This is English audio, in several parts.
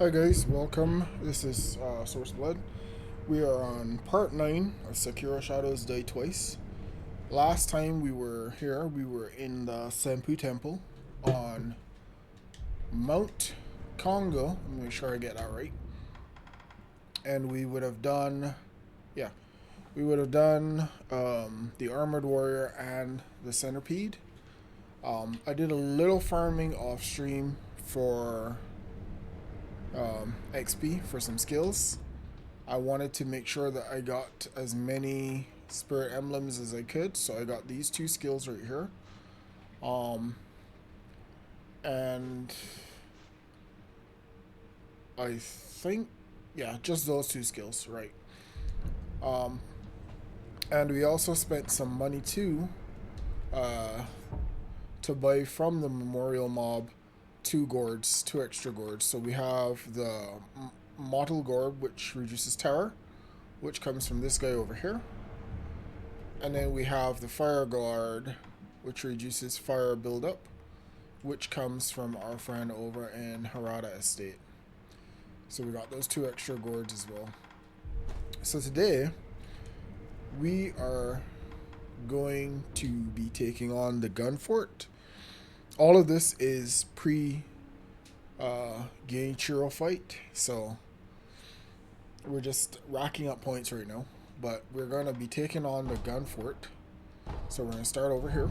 Hi guys, welcome. This is Source Blood. We are on part 9 of Sekiro Shadows Die Twice. Last time we were here, we were in the Senpu Temple on Mount Congo. I'm make sure I get that right. And we would have done, yeah, we would have done the Armored Warrior and the Centipede. I did a little farming off stream for XP for some skills. I wanted to make sure that I got as many spirit emblems as I could, so I got these two skills right here. And I think, yeah, just those two skills, right? Um, and we also spent some money too, uh, to buy from the memorial mob two extra gourds. So we have the Mottle Gourd, which reduces terror, which comes from this guy over here. And then we have the Fire Guard, which reduces fire buildup, which comes from our friend over in Harada Estate. So we got those two extra gourds as well. So today, we are going to be taking on the gun fort. All of this is pre Genichiro fight, so we're just racking up points right now. But we're going to be taking on the gun fort. So we're going to start over here.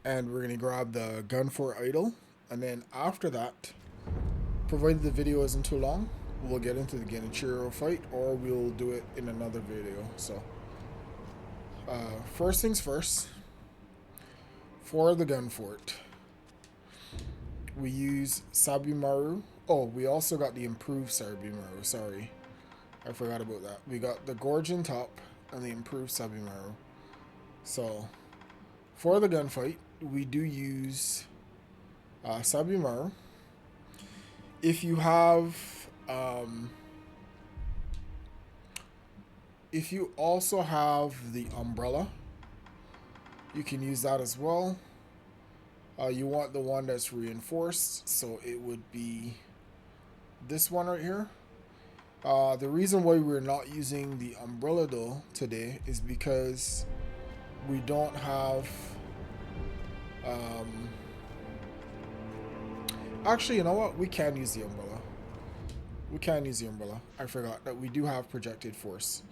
And we're going to grab the gun fort idol. And then after that, provided the video isn't too long, we'll get into the Genichiro fight, or we'll do it in another video. So first things first, for the gun fort, we use Sabimaru. Oh, we also got the improved Sabimaru, sorry. I forgot about that. We got the Gorgon top and the improved Sabimaru. So, for the gunfight, we do use Sabimaru. If you have, if you also have the umbrella, you can use that as well. You want the one that's reinforced, so it would be this one right here. The reason why we're not using the umbrella though today is because we don't have actually, you know what, we can use the umbrella. We can use the umbrella. I forgot that we do have projected force.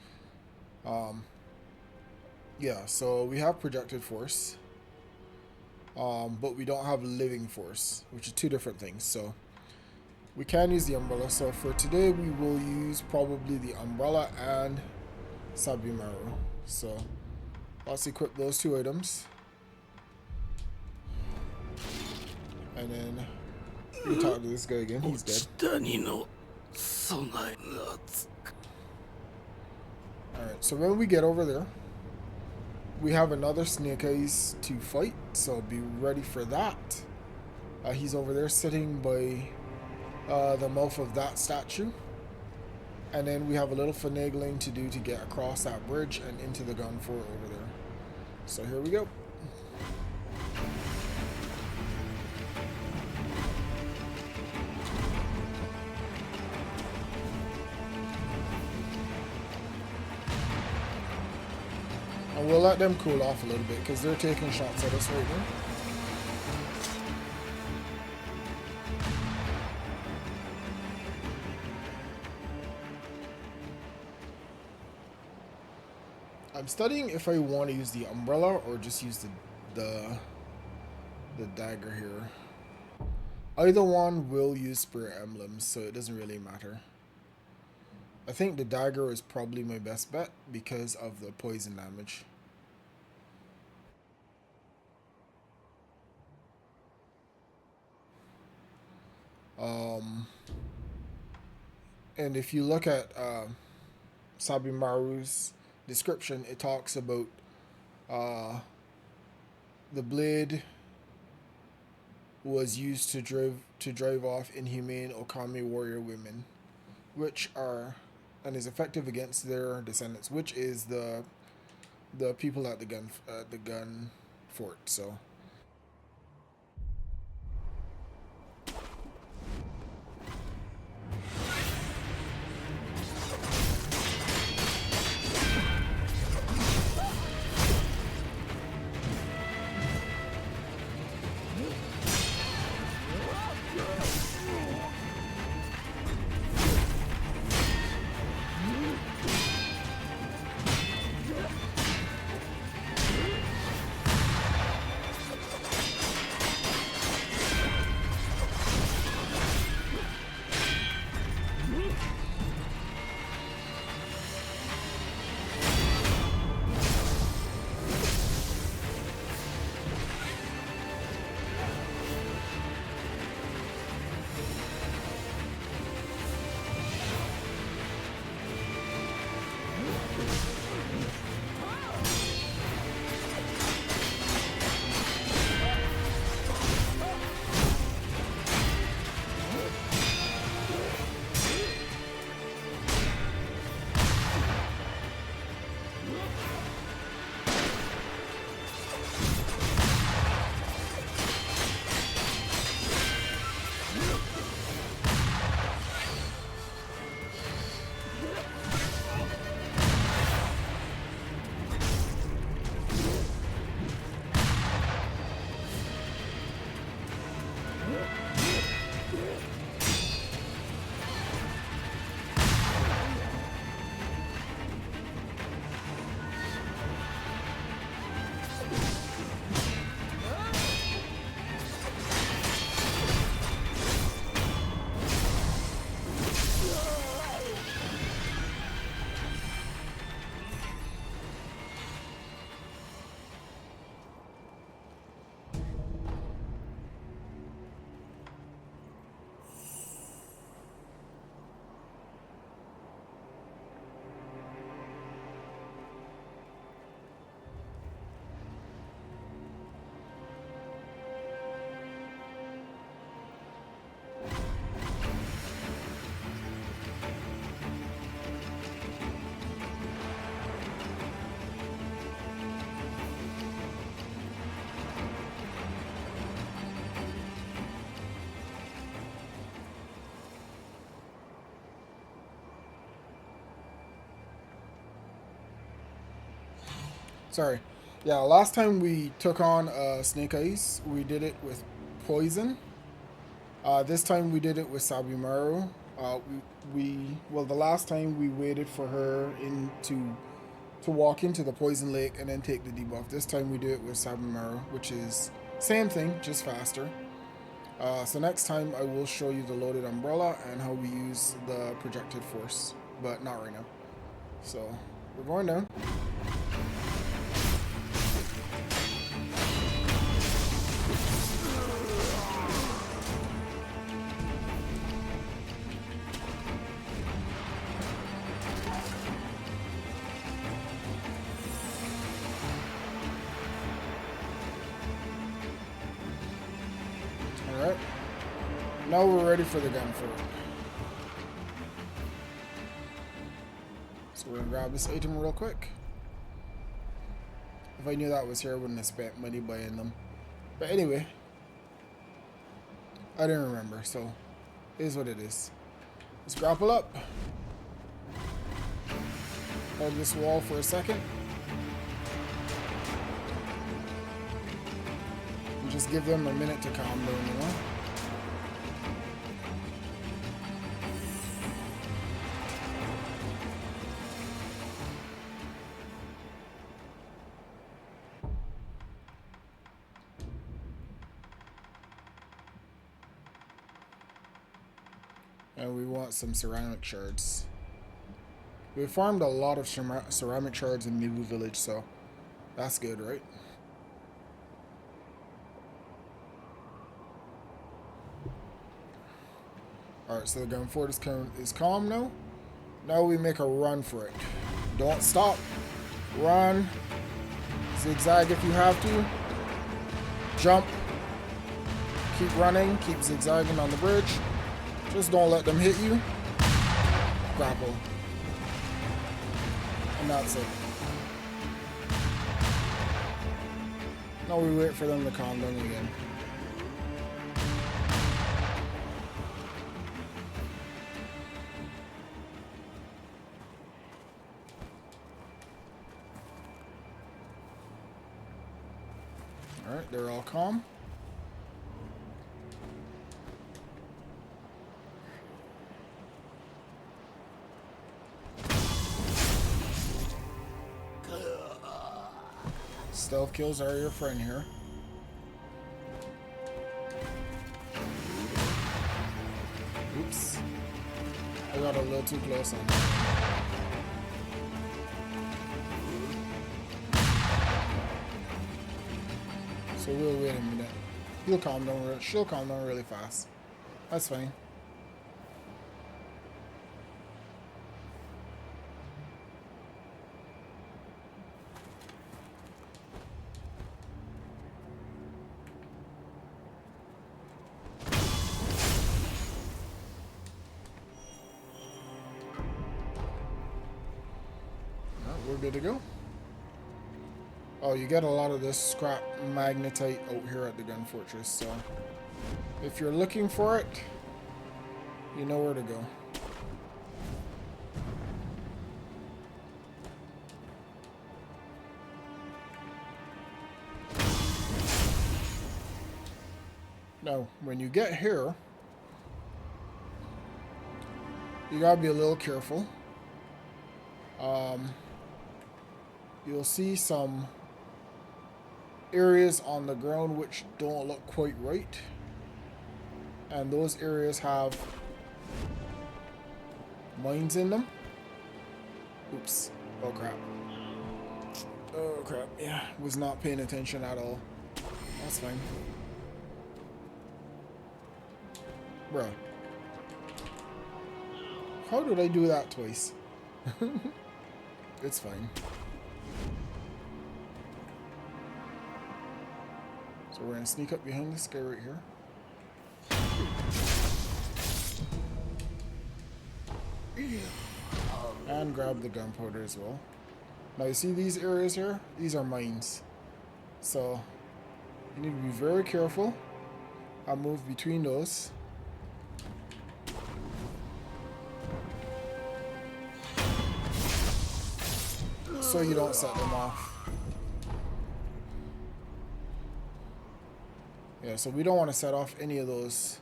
Yeah, so we have projected force, but we don't have living force, which are two different things. So we can use the umbrella. So for today, we will use probably the umbrella and Sabimaru. So let's equip those two items. And then we can talk to this guy again. He's dead. Alright, so when we get over there, we have another Snake Eyes to fight. So be ready for that. He's over there sitting by the mouth of that statue. And then we have a little finagling to do to get across that bridge and into the gun fort over there. So here we go. And we'll let them cool off a little bit because they're taking shots at us right now. I'm studying if I want to use the umbrella or just use the dagger here. Either one will use spirit emblems, so it doesn't really matter. I think the dagger is probably my best bet because of the poison damage. And if you look at Sabimaru's description, it talks about the blade was used to drive off inhumane Okami warrior women, which are and is effective against their descendants, which is the people at the gun fort. So Sorry. Yeah, last time we took on Snake Eyes, we did it with poison. This time we did it with Sabimaru. Well, the last time we waited for her to walk into the poison lake and then take the debuff. This time we do it with Sabimaru, which is same thing, just faster. So next time I will show you the loaded umbrella and how we use the projected force, but not right now. So we're going down. Alright. Now we're ready for the gun for it. So we're gonna grab this item real quick. If I knew that was here, I wouldn't have spent money buying them. But anyway, I didn't remember, so it is what it is. Let's grapple up. Hold this wall for a second. And just give them a minute to calm down, you know? And we want some ceramic shards. We farmed a lot of ceramic shards in Mibu Village, so that's good, right? Alright, so the gun fort is calm now. Now we make a run for it. Don't stop. Run. Zigzag if you have to. Jump. Keep running. Keep zigzagging on the bridge. Just don't let them hit you. Grapple. And that's it. Now we wait for them to calm down again. Alright, they're all calm. Stealth kills are your friend here. Oops. I got a little too close on that. So we'll wait a minute. She'll calm down really fast. That's fine. We're good to go. Oh, you get a lot of this scrap magnetite out here at the gun fortress, so if you're looking for it, you know where to go. Now, when you get here, you gotta be a little careful. You'll see some areas on the ground which don't look quite right, and those areas have mines in them. Oops. Oh crap. Oh crap. Yeah, was not paying attention at all. That's fine. Bruh. How did I do that twice? It's fine. So we're gonna sneak up behind this guy right here. And grab the gunpowder as well. Now you see these areas here? These are mines. So you need to be very careful. I'll move between those. So you don't set them off. Yeah, so we don't want to set off any of those.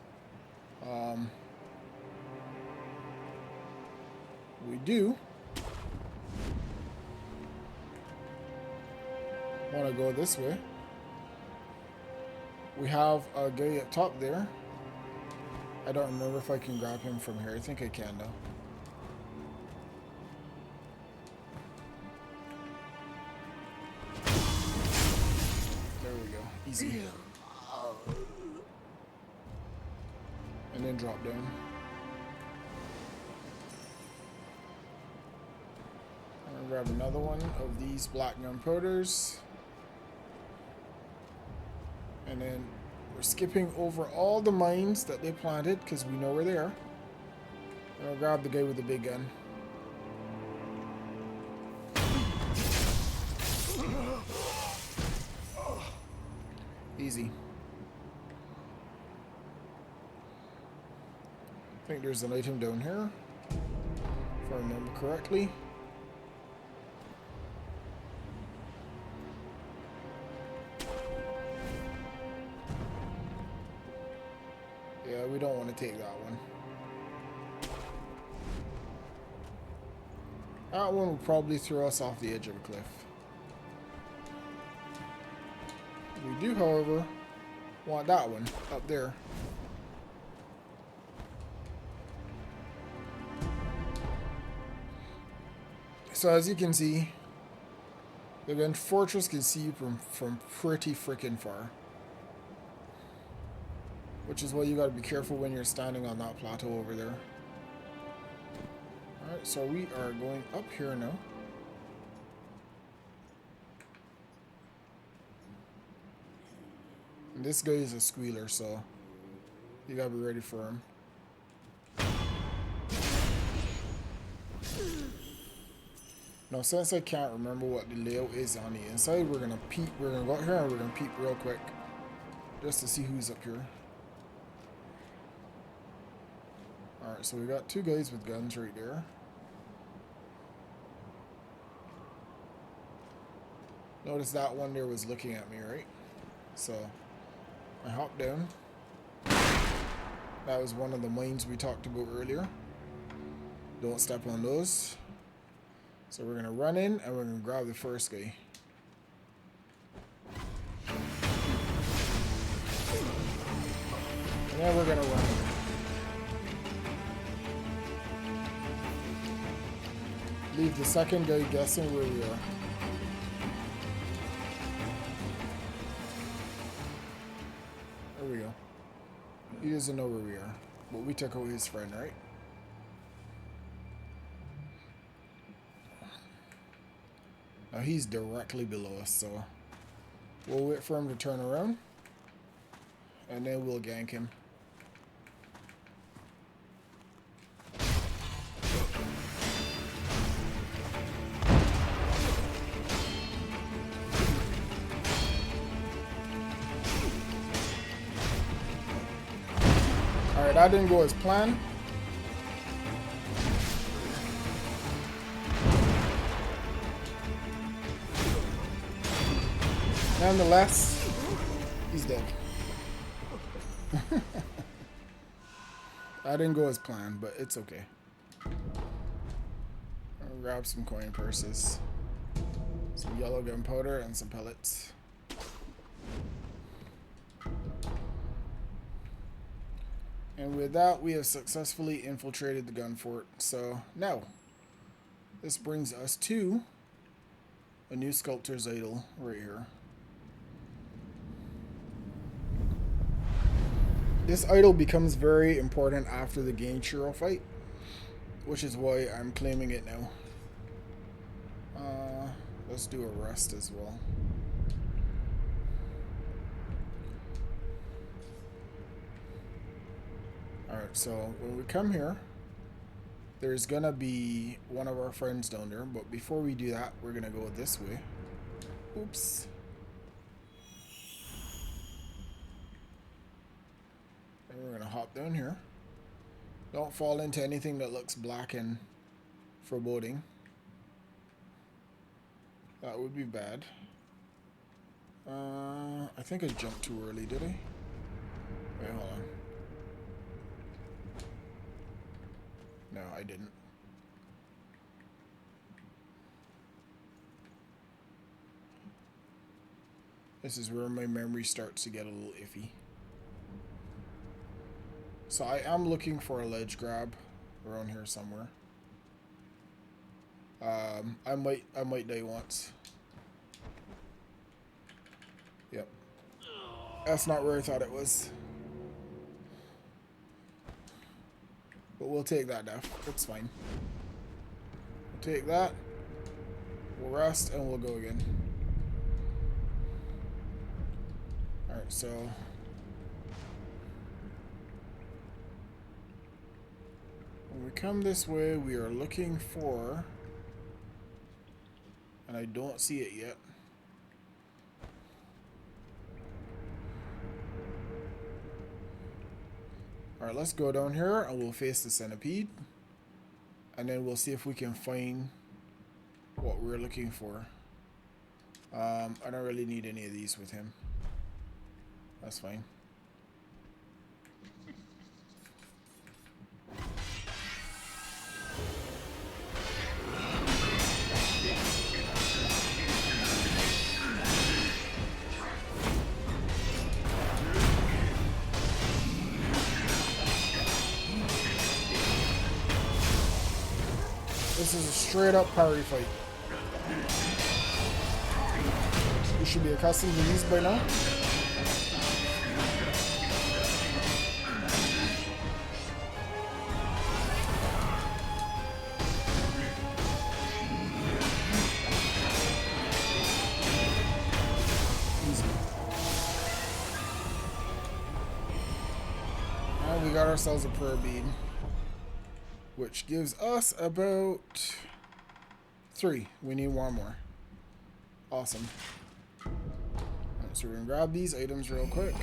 We do want to go this way. We have a guy up top there. I don't remember if I can grab him from here. I think I can though. There we go. Easy. And then drop down. I'm gonna grab another one of these black gunpowders. And then we're skipping over all the mines that they planted because we know where they are. And I'll grab the guy with the big gun. Easy. I think there's an item down here, if I remember correctly. Yeah, we don't want to take that one. That one will probably throw us off the edge of a cliff. We do, however, want that one up there. So as you can see, the gun fortress can see you from pretty freaking far. Which is why you gotta be careful when you're standing on that plateau over there. Alright, so we are going up here now. And this guy is a squealer, so you gotta be ready for him. Now, since I can't remember what the layout is on the inside, we're gonna peep. We're gonna go out here and we're gonna peep real quick, just to see who's up here. All right, so we got two guys with guns right there. Notice that one there was looking at me, right? So I hopped down. That was one of the mines we talked about earlier. Don't step on those. So we're gonna run in and we're gonna grab the first guy. And then we're gonna run. Leave the second guy guessing where we are. There we go. He doesn't know where we are, but we took away his friend, right? Now he's directly below us, so we'll wait for him to turn around, and then we'll gank him. Alright, that didn't go as planned. Nonetheless, he's dead. That didn't go as planned, but it's okay. I'll grab some coin purses, some yellow gunpowder, and some pellets. And with that, we have successfully infiltrated the gun fort. So now, this brings us to a new sculptor's idol right here. This idol becomes very important after the Genichiro fight, which is why I'm claiming it now. Let's do a rest as well. Alright, so when we come here, there's gonna be one of our friends down there, but before we do that, we're gonna go this way. Oops. And we're gonna hop down here. Don't fall into anything that looks black and foreboding. That would be bad. I think I jumped too early, did I? Wait, hold on. No, I didn't. This is where my memory starts to get a little iffy. So I am looking for a ledge grab around here somewhere. I might die once. Yep. That's not where I thought it was. But we'll take that death. It's fine. We'll take that. We'll rest and we'll go again. Alright, so when we come this way, we are looking for, and I don't see it yet. Alright, let's go down here and we'll face the centipede. And then we'll see if we can find what we're looking for. I don't really need any of these with him. That's fine. This is a straight up parry fight. You should be accustomed to these by now. Easy. And we got ourselves a prayer bead, which gives us about 3. We need one more. Awesome. Alright, so we're gonna grab these items real quick.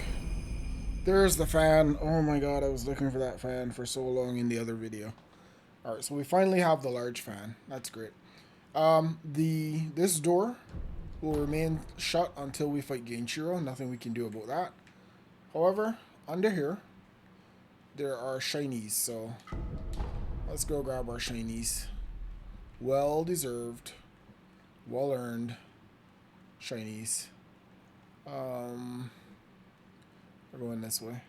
There's the fan. Oh my god, I was looking for that fan for so long in the other video. Alright, so we finally have the large fan. That's great. This door will remain shut until we fight Genichiro. Nothing we can do about that. However, under here, there are shinies, so let's go grab our shinies. Well deserved. Well earned. Shinies. We're going this way.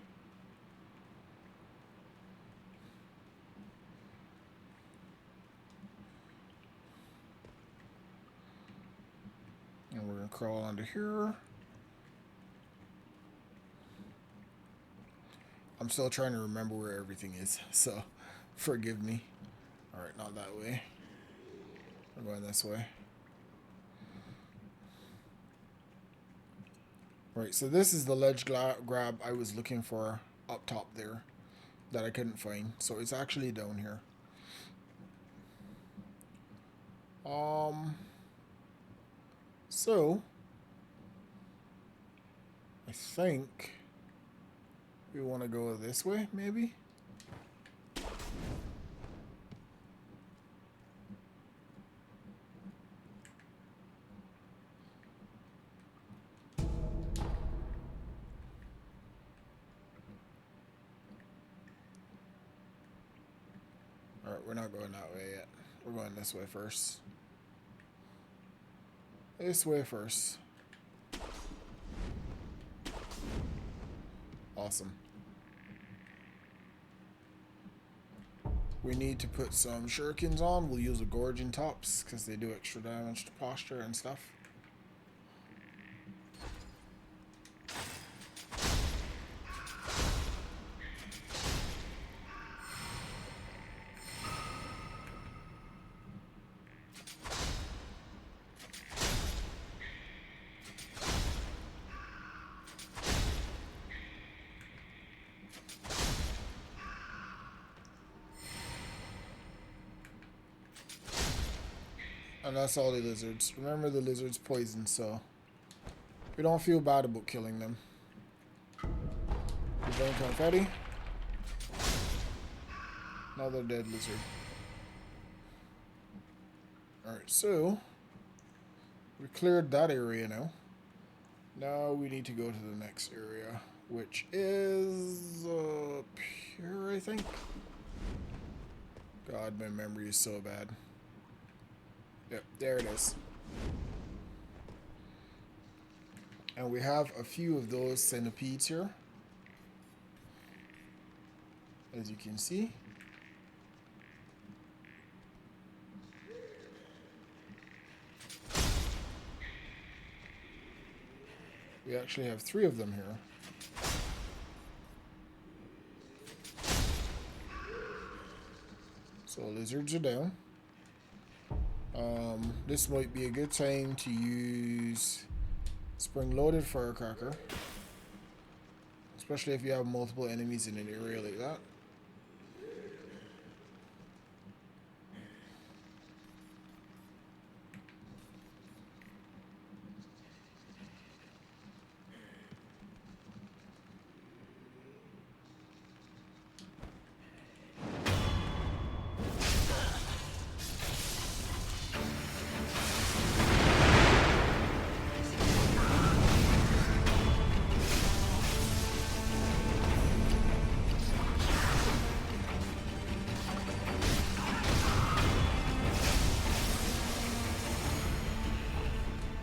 And we're going to crawl under here. I'm still trying to remember where everything is, so forgive me. Alright, not that way. We're going this way. Right, so this is the ledge grab I was looking for up top there that I couldn't find. So it's actually down here. So I think we want to go this way, maybe? Alright, we're not going that way yet. We're going this way first. This way first. Awesome. We need to put some shurikens on. We'll use a gorging tops because they do extra damage to posture and stuff. And that's all the lizards. Remember, the lizards poison, so we don't feel bad about killing them. Divine confetti. Another dead lizard. Alright, so we cleared that area now. Now we need to go to the next area. which is pure, I think. God, my memory is so bad. Yep, there it is. And we have a few of those centipedes here, as you can see. We actually have 3 of them here. So lizards are down. This might be a good time to use spring-loaded firecracker, especially if you have multiple enemies in an area like that.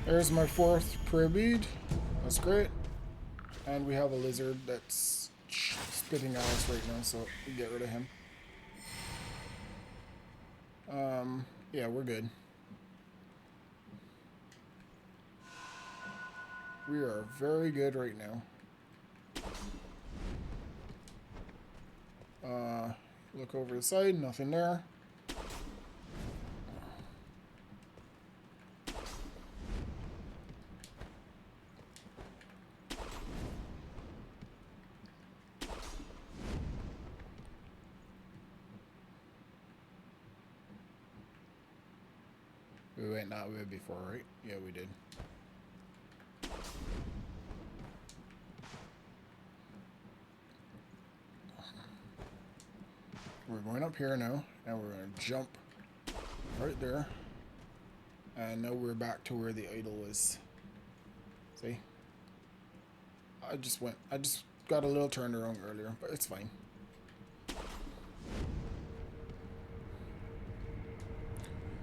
There's my 4th prayer bead. That's great. And we have a lizard that's spitting at us right now, so we get rid of him. Yeah, we're good. We are very good right now. Look over the side, nothing there. We went that way before, right? Yeah, we did. We're going up here now, and we're going to jump right there. And now we're back to where the idol was. See? I just got a little turned around earlier, but it's fine.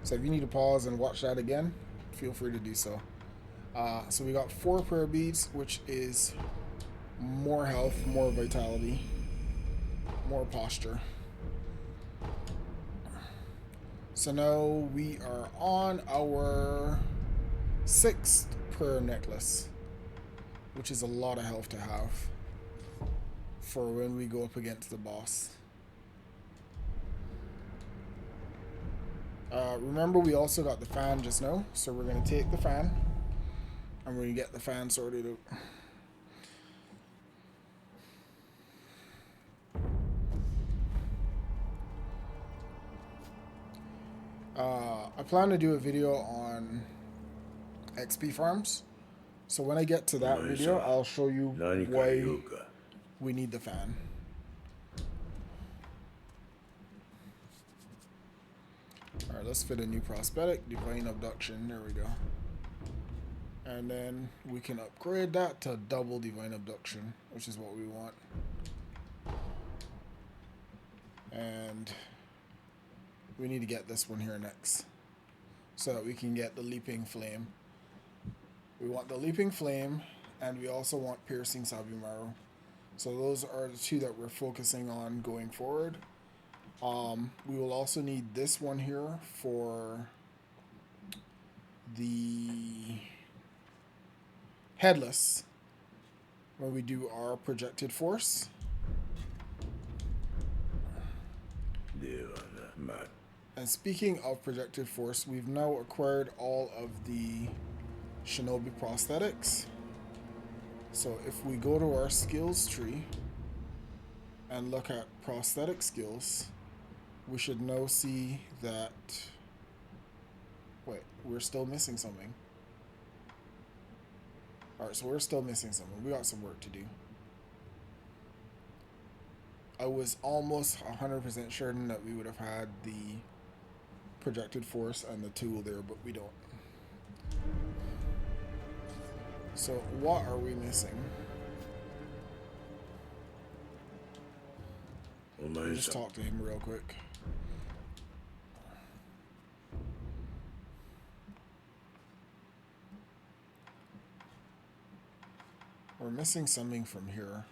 So if you need to pause and watch that again, feel free to do so. So we got 4 prayer beads, which is more health, more vitality, more posture. So now we are on our 6th prayer necklace, which is a lot of health to have for when we go up against the boss. Remember, we also got the fan just now, so we're going to take the fan and we're going to get the fan sorted out. I plan to do a video on XP farms, so when I get to that video, I'll show you why we need the fan. Alright, let's fit a new prosthetic, Divine Abduction, there we go. And then we can upgrade that to double Divine Abduction, which is what we want. And we need to get this one here next, so that we can get the Leaping Flame. We want the Leaping Flame, and we also want Piercing Sabumaru. So those are the 2 that we're focusing on going forward. We will also need this one here for the headless when we do our projected force. And speaking of projected force, we've now acquired all of the Shinobi prosthetics. So if we go to our skills tree and look at prosthetic skills, we should now see that... Wait, we're still missing something. Alright, so we're still missing something. We got some work to do. I was almost 100% certain that we would have had the projected force and the tool there, but we don't. So what are we missing? I'll just talk to him real quick. We're missing something from here.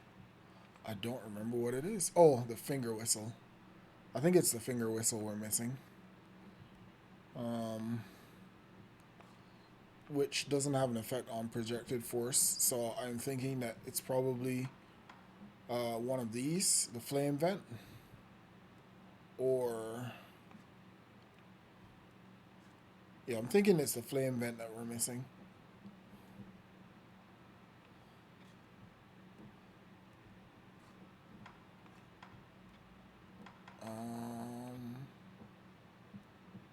I don't remember what it is. Oh, the finger whistle. I think it's the finger whistle we're missing. Which doesn't have an effect on projected force. So I'm thinking that it's probably one of these, the flame vent. Or... yeah, I'm thinking it's the flame vent that we're missing.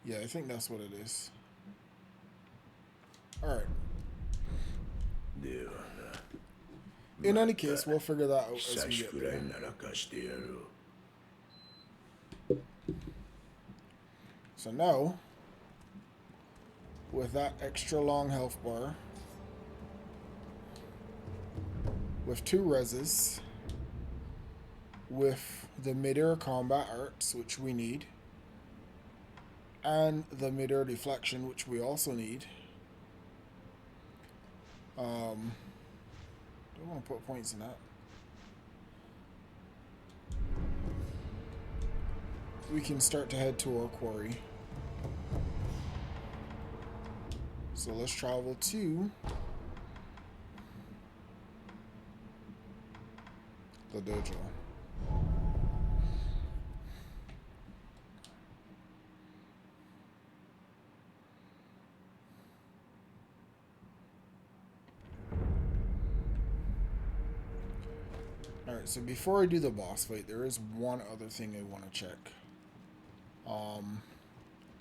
Yeah, I think that's what it is. Alright. In any case, we'll figure that out as we get there. So now, with that extra long health bar, with 2 reses, with the mid-air combat arts, which we need, and the mid-air deflection, which we also need. Don't want to put points in that. We can start to head to our quarry. So let's travel to the dojo. Alright, so before I do the boss fight, there is one other thing I want to check.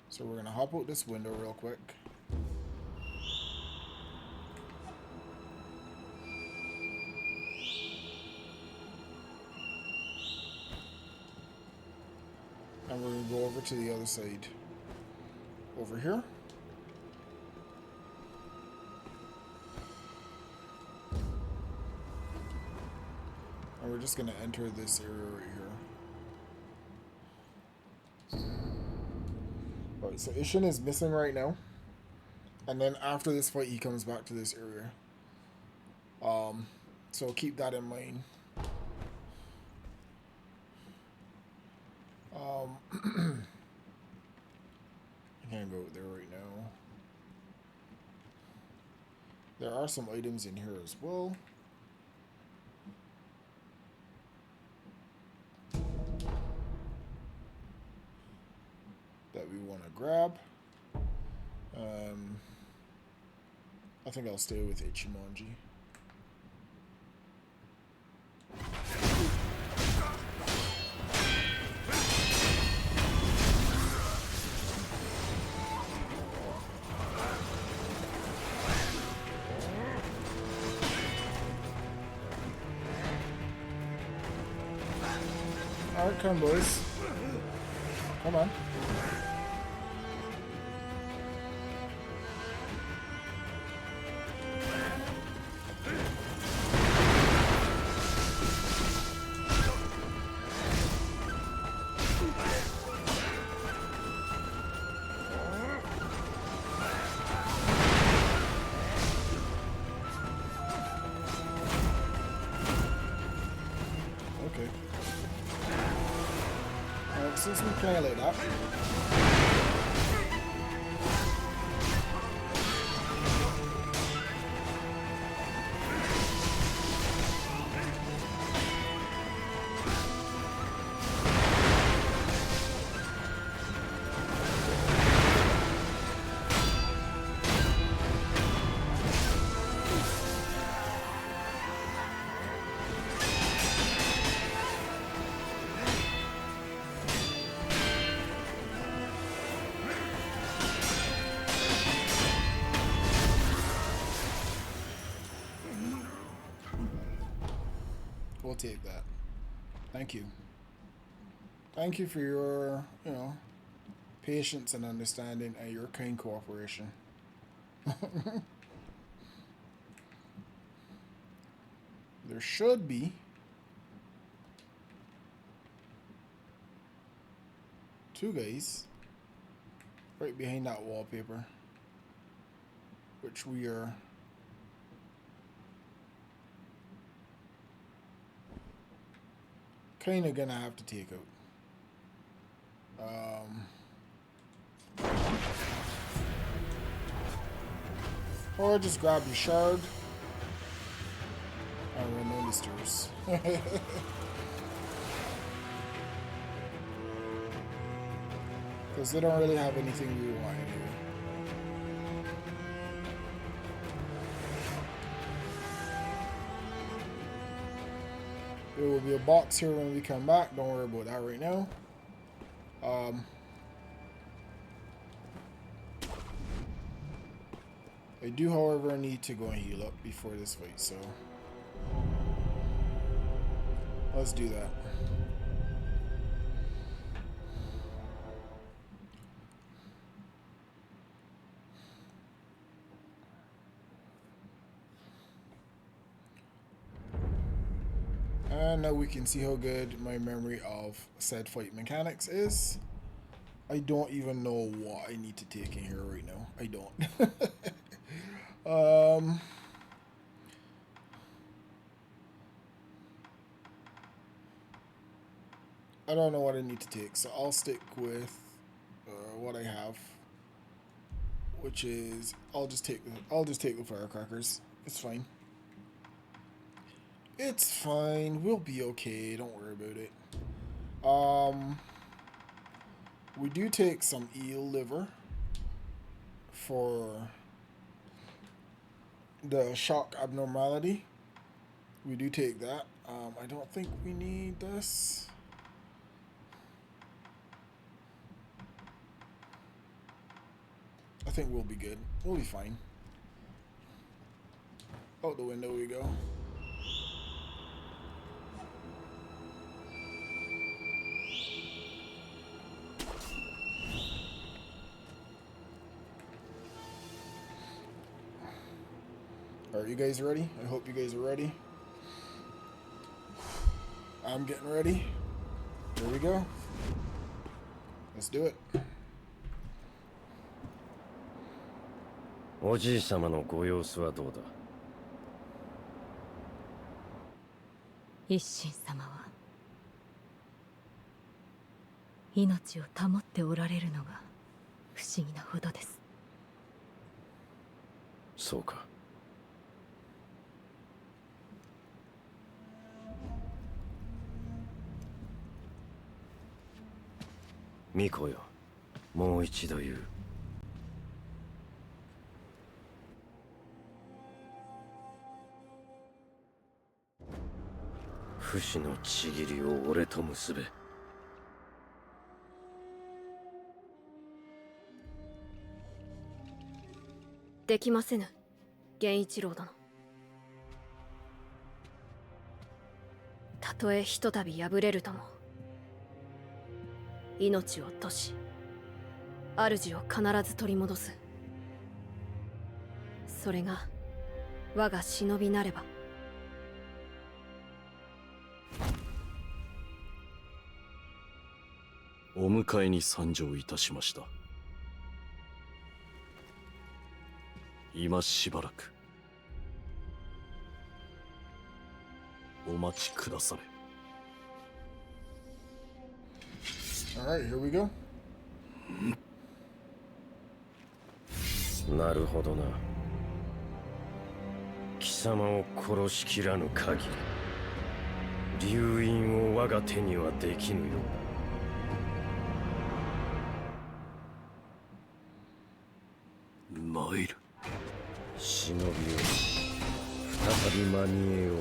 So we're going to hop out this window real quick. And we're going to go over to the other side. Over here. And we're just going to enter this area right here. Alright, so Ishin is missing right now. And then after this fight, he comes back to this area. So keep that in mind. I can't go there right now. There are some items in here as well. That we want to grab. I think I'll stay with Ichimonji. Alright, come boys. Come on. Okay. Alright, since we play like that. We'll take that. Thank you. Thank you for your, patience and understanding and your kind cooperation. There should be two guys right behind that wallpaper, which we are kind of gonna have to take out. Or just grab your shard and run on the stairs. Because they don't really have anything we want here. There will be a box here when we come back. Don't worry about that right now. I do, however, need to go and heal up before this fight, so let's do that. And now we can see how good my memory of said fight mechanics is. I don't even know what I need to take in here right now. I don't. I don't know what I need to take, so I'll stick with what I have, which is I'll just take the firecrackers. It's fine. It's fine. We'll be okay. Don't worry about it. We do take some eel liver for the shock abnormality. We do take that. I don't think we need this. I think we'll be good. We'll be fine. Out the window we go. Are you guys ready? I hope you guys are ready. I'm getting ready. Here we go. Let's do it. おじい様のご様子はどうだ。一心様は命を保っておられるのが不思議なほどです。そうか。巫女よ、もう一度言う。不死のちぎりを俺と結べ。できませぬ、源一郎殿。たとえひとたび敗れるとも、命を賭し、主を必ず取り戻す。それが我が忍びなれば。お迎えに参上いたしました。今しばらくお待ちくだされ。Alright, here we go. なるほどな。貴様を殺しきらぬ限り、流印を我が手にはできぬよ。参る。忍びを再び間に得よう。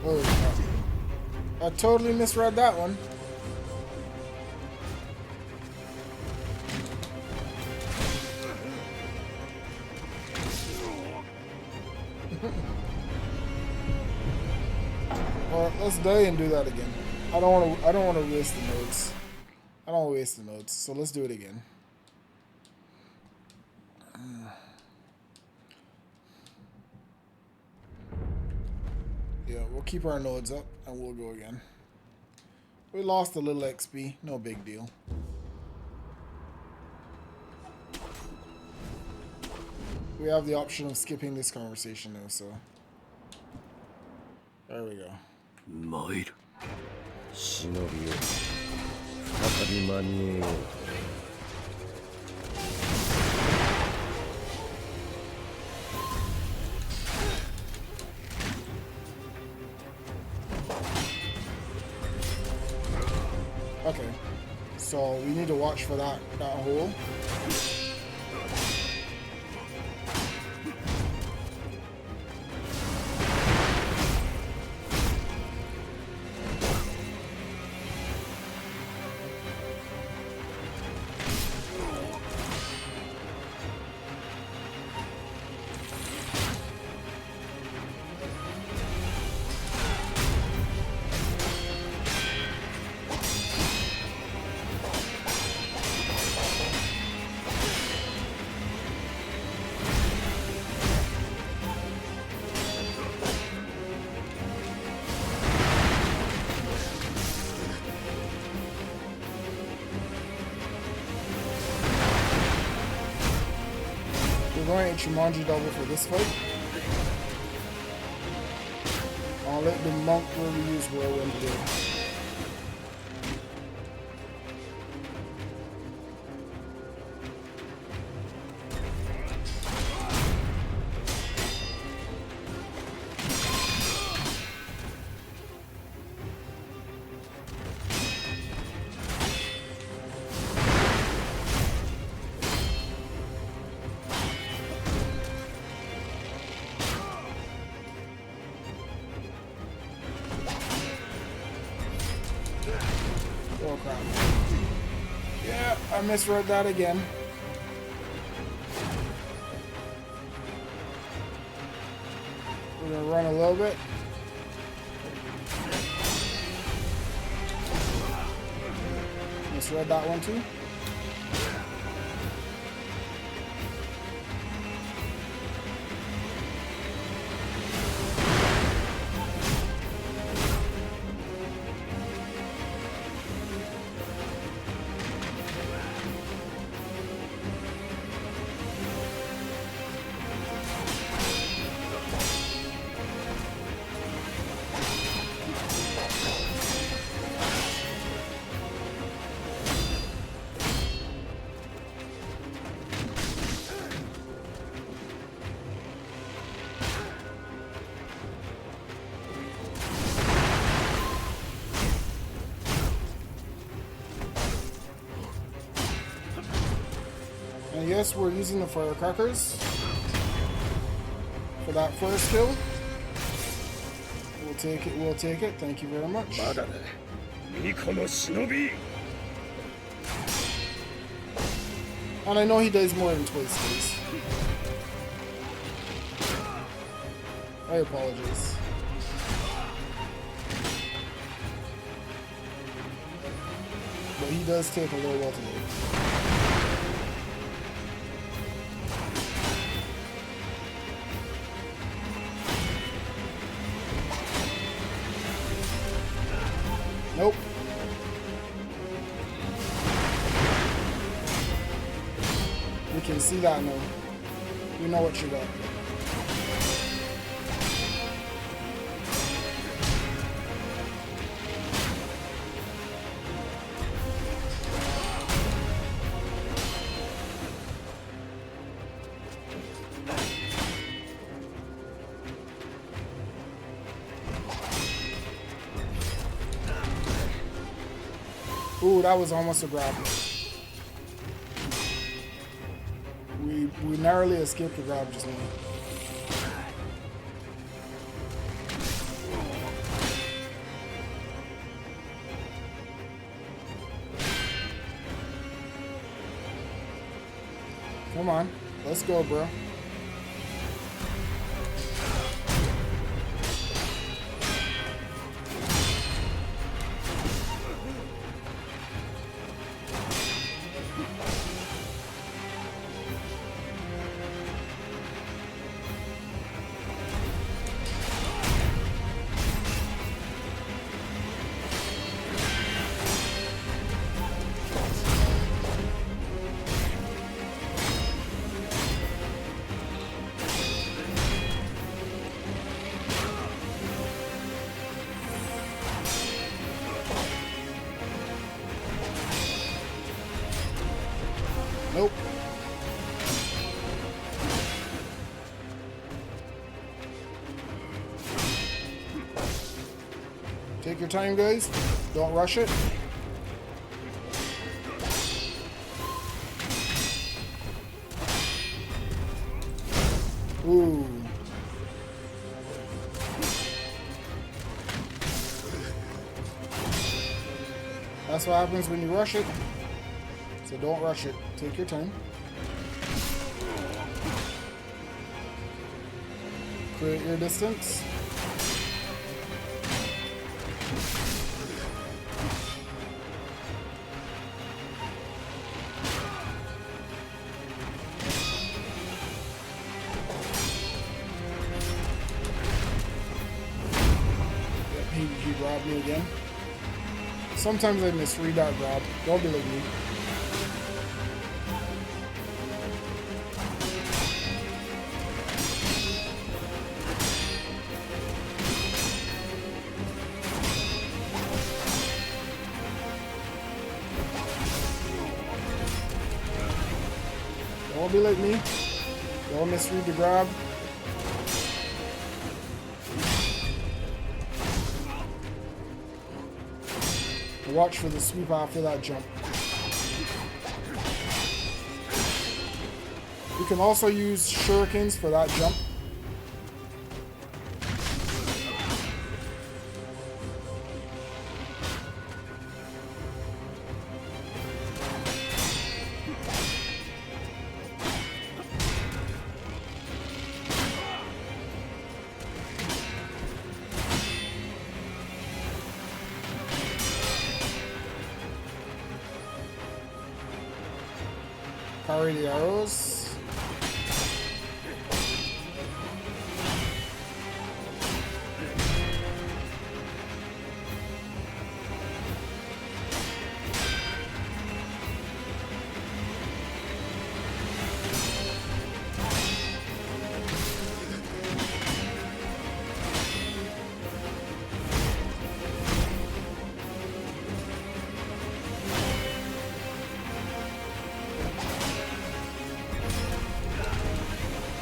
Oh, I totally misread that one. Well, let's die and do that again. I don't want to waste the notes. I don't want to waste the notes, so let's do it again. Yeah, we'll keep our nodes up and we'll go again. We lost a little XP, no big deal. We have the option of skipping this conversation now, so there we go. 参る。忍びを再び間に合えよう。Okay, so we need to watch for that hole. We're going to Jumanji double for this fight. I'll let the monk really use whirlwind today. Oh crap. Yeah, I misread that again. We're gonna run a little bit. Misread that one too. And yes, we're using the firecrackers for that first kill. We'll take it, thank you very much. まだだ。巫女の忍び。 And I know he does more than twice this. I apologize. But he does take a little while to do. Nope. We can see that now. We know what you got. Ooh, that was almost a grab. We narrowly escaped the grab just now. Come on, let's go, bro. Nope. Take your time, guys. Don't rush it. Ooh. That's what happens when you rush it. So don't rush it. Take your time. Create your distance. He grabbed me again. Sometimes I misread that grab. Don't be like me. Don't be like me. Don't misread the grab. Watch for the sweep after that jump. You can also use shurikens for that jump. Parry the arrows.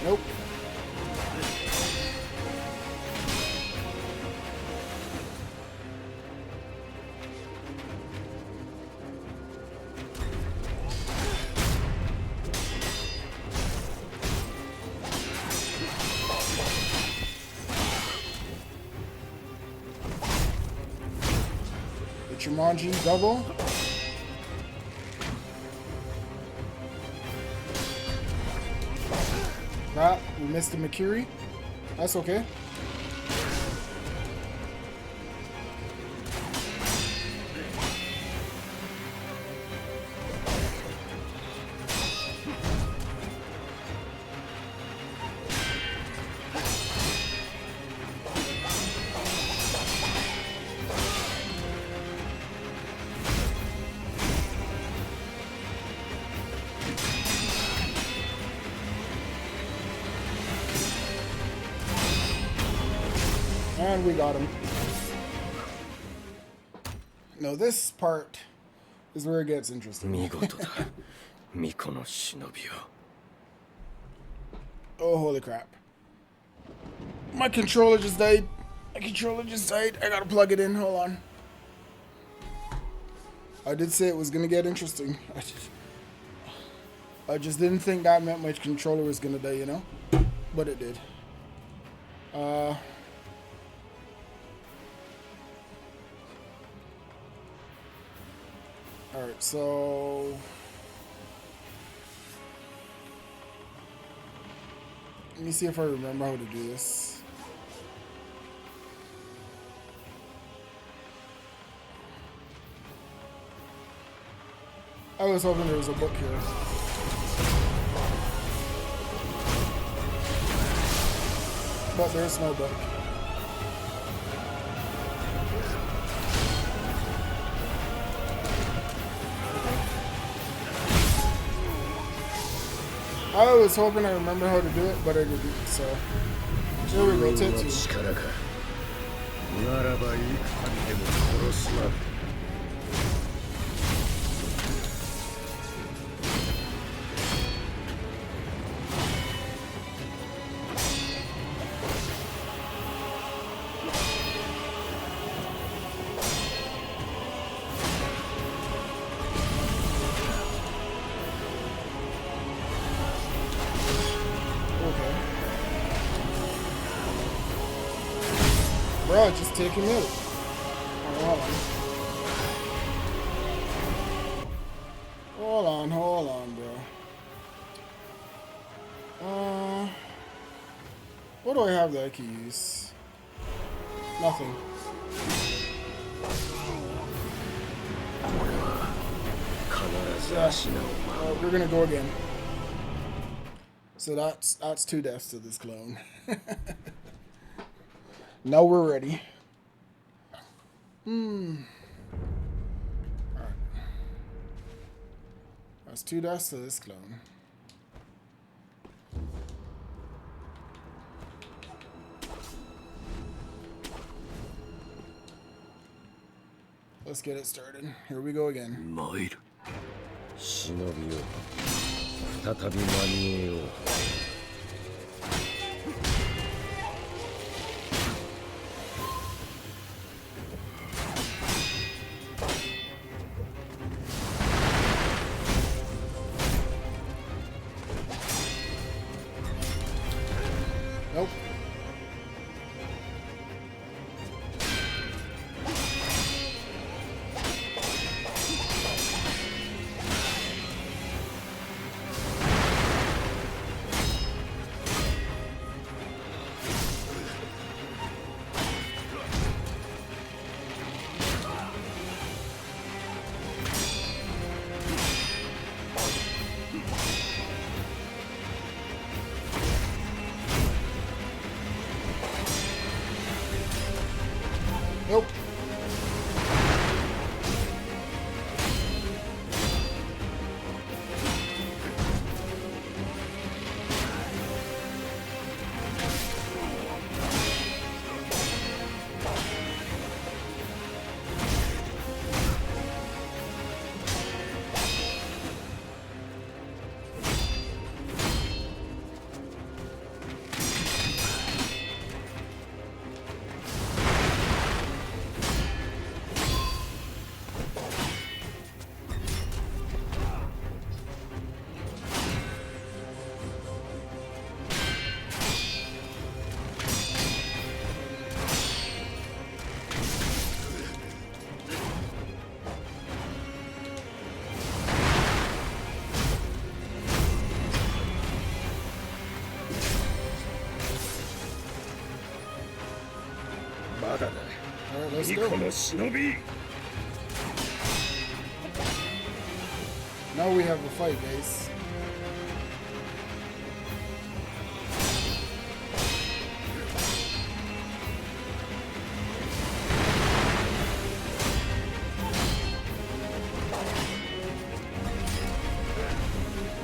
Nope. The Jumanji double. Ah, we missed the Makiri. That's okay. And we got him. No, this part is where it gets interesting. 見事だ。巫女の忍びを。 Oh, holy crap. My controller just died. My controller just died. I gotta plug it in. Hold on. I did say it was gonna get interesting. I just didn't think that meant my controller was gonna die, you know? But it did. Alright, so... Let me see if I remember how to do this. I was hoping there was a book here. But there's no book. I was hoping I remember how to do it, but I didn't, so... Here we go, Tetsu. 力か。ならばいくらでも殺すな。 Alright, Bro, just take him out. Oh, hold on, bro. What do I have that I can use? Nothing. Yeah, we're gonna go again. So that's 2 deaths to this clone. Now we're ready. Alright. That's 2 deaths to this clone. Let's get it started. Here we go again. 参る。忍びよ再び間に合えよう。Nope. Nope. Alright, let's go. この忍び Now we have a fight, guys.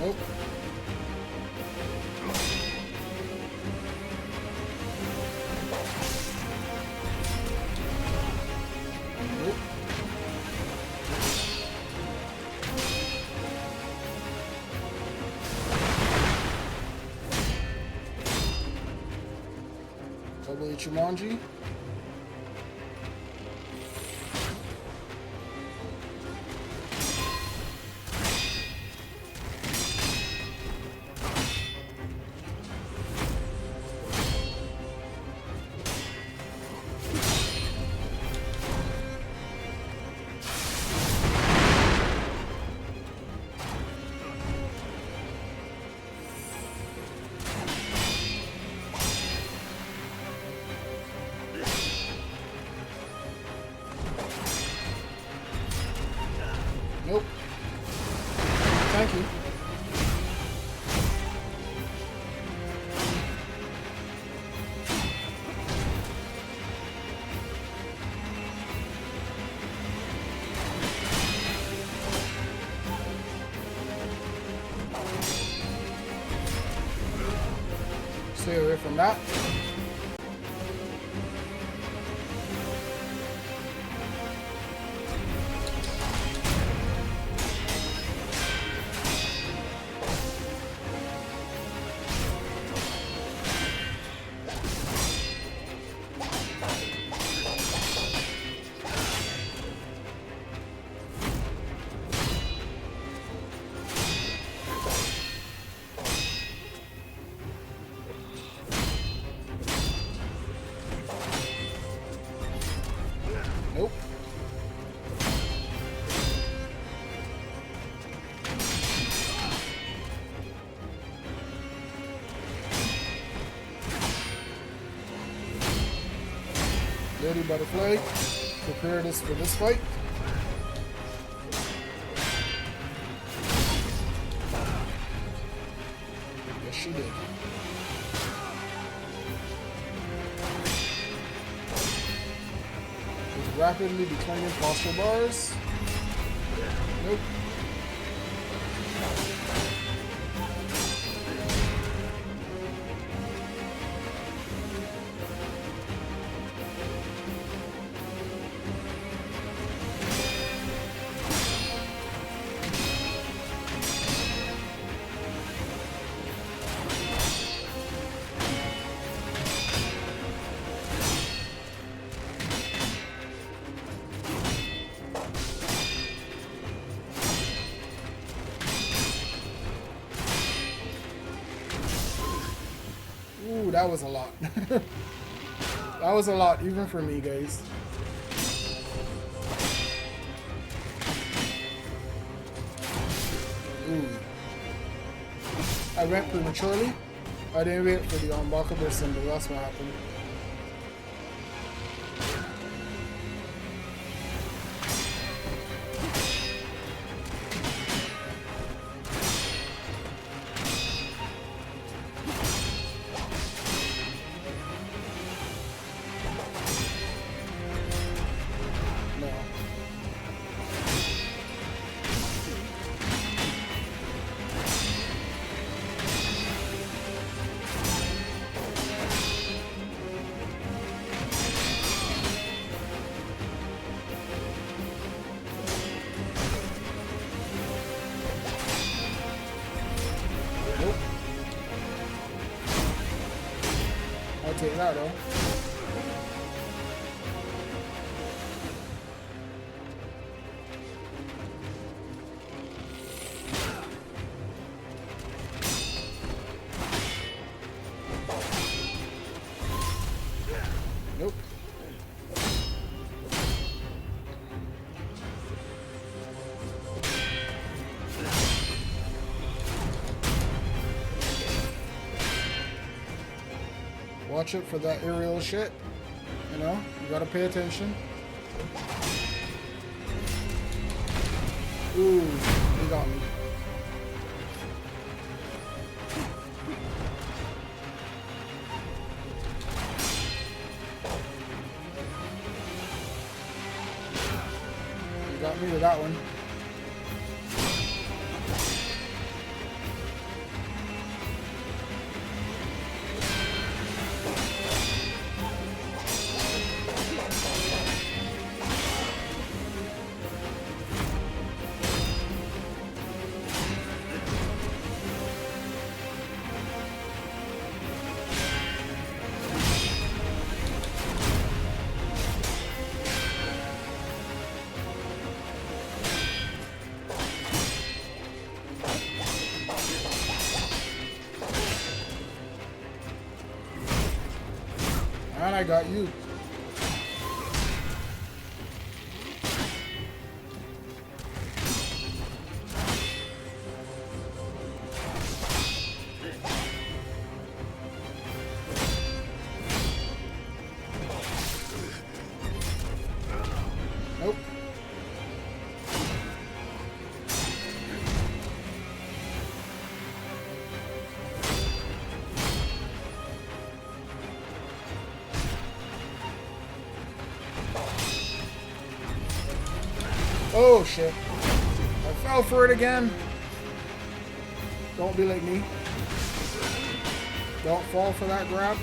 Nope. Nope. Double Ichimonji. Nope. Thank you. Stay away from that. Lady Butterfly, prepare this for this fight. Yes, she did. With rapidly declining posture bars. Nope. Ooh, that was a lot. That was a lot, even for me, guys. Ooh. I went prematurely. I didn't wait for the unblockable symbol. That's what happened. Nope. I'll take that though. Nope. Watch it for that aerial shit. You know, you gotta pay attention. Ooh, he got me. He got me with that one. And I got you. Nope. Oh shit. I fell for it again. Don't be like me. Don't fall for that grab.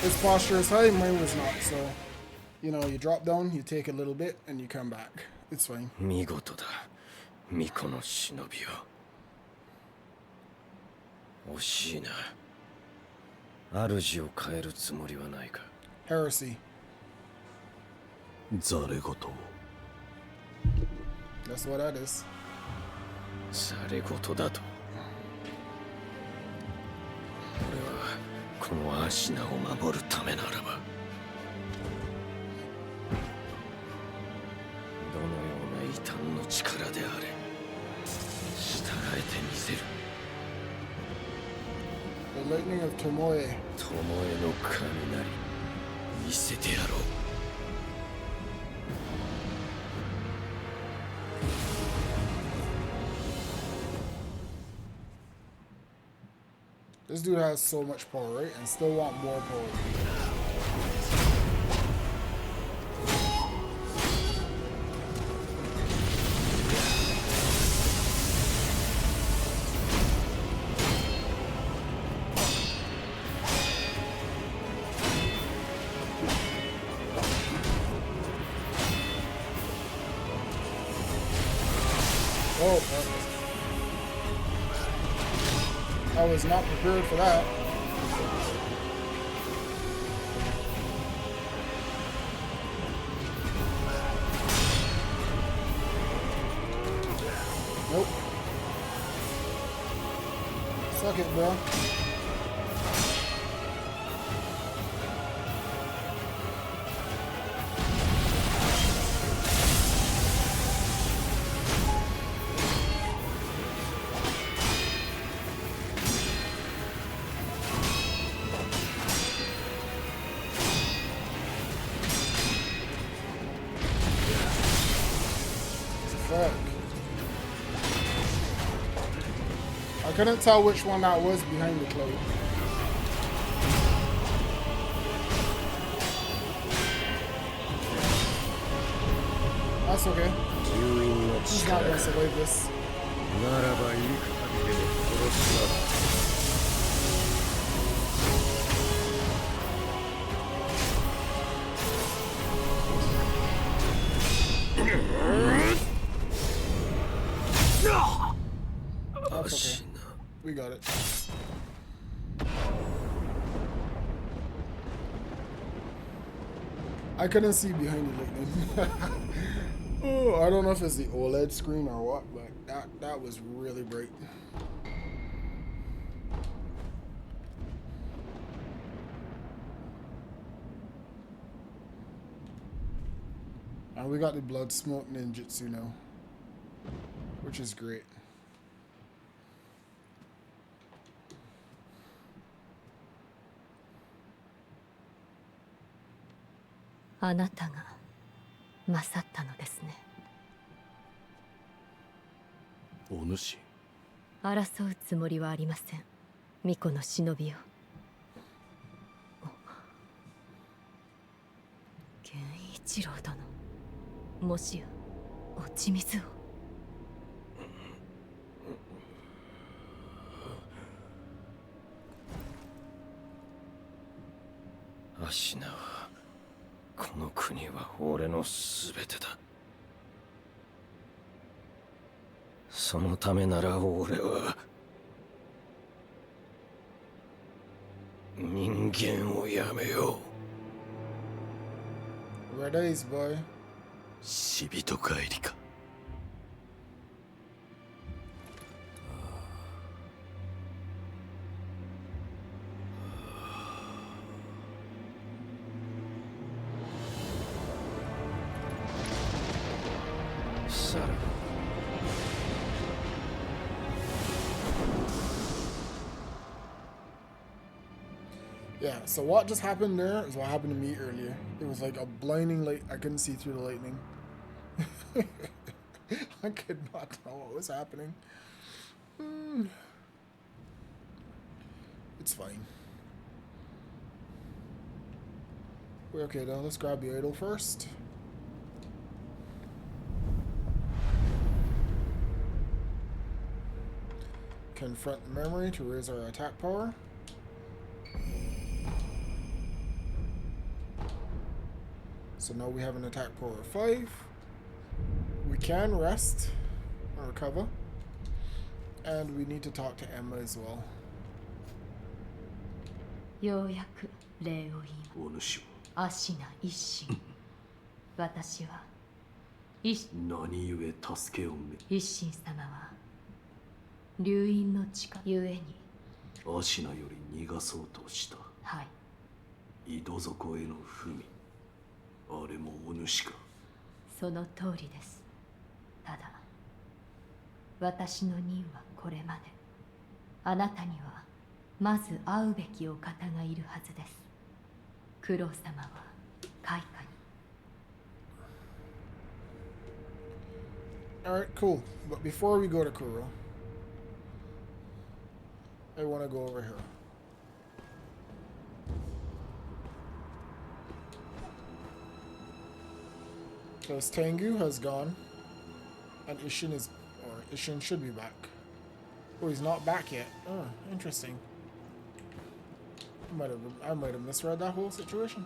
His posture is high, mine was not, so you know, you drop down, you take a little bit, and you come back. It's fine. 見事だ巫女の忍びよ惜しいな主を変えるつもりはないか Heresy. ざれ言を That's what that is. され事だと俺はこのアシナを守るためならば、どのような異端の力であれ従えてみせる。 The lightning of Tomoe. 巴の雷見せてやろう。 This dude has so much power, right? And still want more power. Oh, I was not prepared for that. Nope. Suck it, bro. Fuck. I couldn't tell which one that was behind the cloak. That's okay. He's not gonna survive this. ならばいい限りで殺すな。 That's okay. We got it. I couldn't see behind the lightning. Oh, I don't know if it's the OLED screen or what, but that was really bright. And we got the blood smoke ninjutsu now, which is great. あなたが勝ったのですね。お主。争うつもりはありません。巫女の忍びよ。源一郎殿、もしや落ち水を。アシナはこの国は俺のすべてだ。そのためなら俺は人間をやめよう。 Red eyes, boy. 死人帰りか。サラ Yeah, so what just happened there is what happened to me earlier. It was like a blinding light. I couldn't see through the lightning. I could not tell what was happening. It's fine. We're okay though. Let's grab the idol first. Confront the memory to raise our attack power. So now we have an attack power of 5. We can rest or recover. And we need to talk to Emma as well. ようやく礼を言います。お主アシナ一心。私は一何故助けをめ。一心様は流因の地下ゆえにアシナより逃がそうとした。はい、井戸底への文、あれもお主か。その通りです。ただ私の任はこれまで。あなたにはまず会うべきお方がいるはずです。九郎様は開花に。 Alright, cool. But before we go to Kuro, I want to go over here. Because Tengu has gone, and Ishin should be back. Oh, he's not back yet. Oh, interesting. I might have misread that whole situation.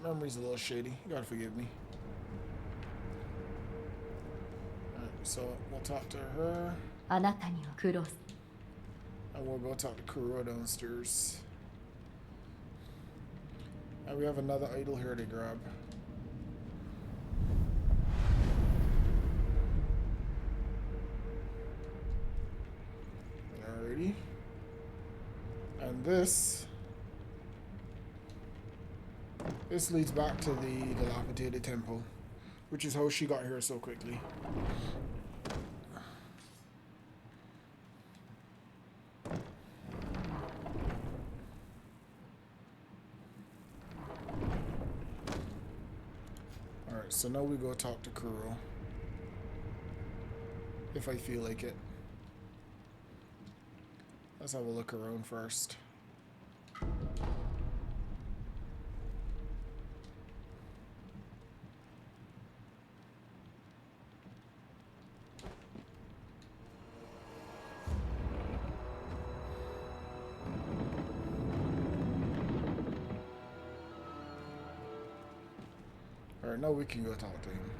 Memory's a little shady. You gotta forgive me. Alright, so we'll talk to her. あなたにはクロス。 And we'll go talk to Kuro downstairs. And we have another idol here to grab. Alrighty. And this leads back to the dilapidated temple, which is how she got here so quickly. Alright, so now we go talk to Kuro. If I feel like it. Let's have a look around first. Alright, now we can go talk to him.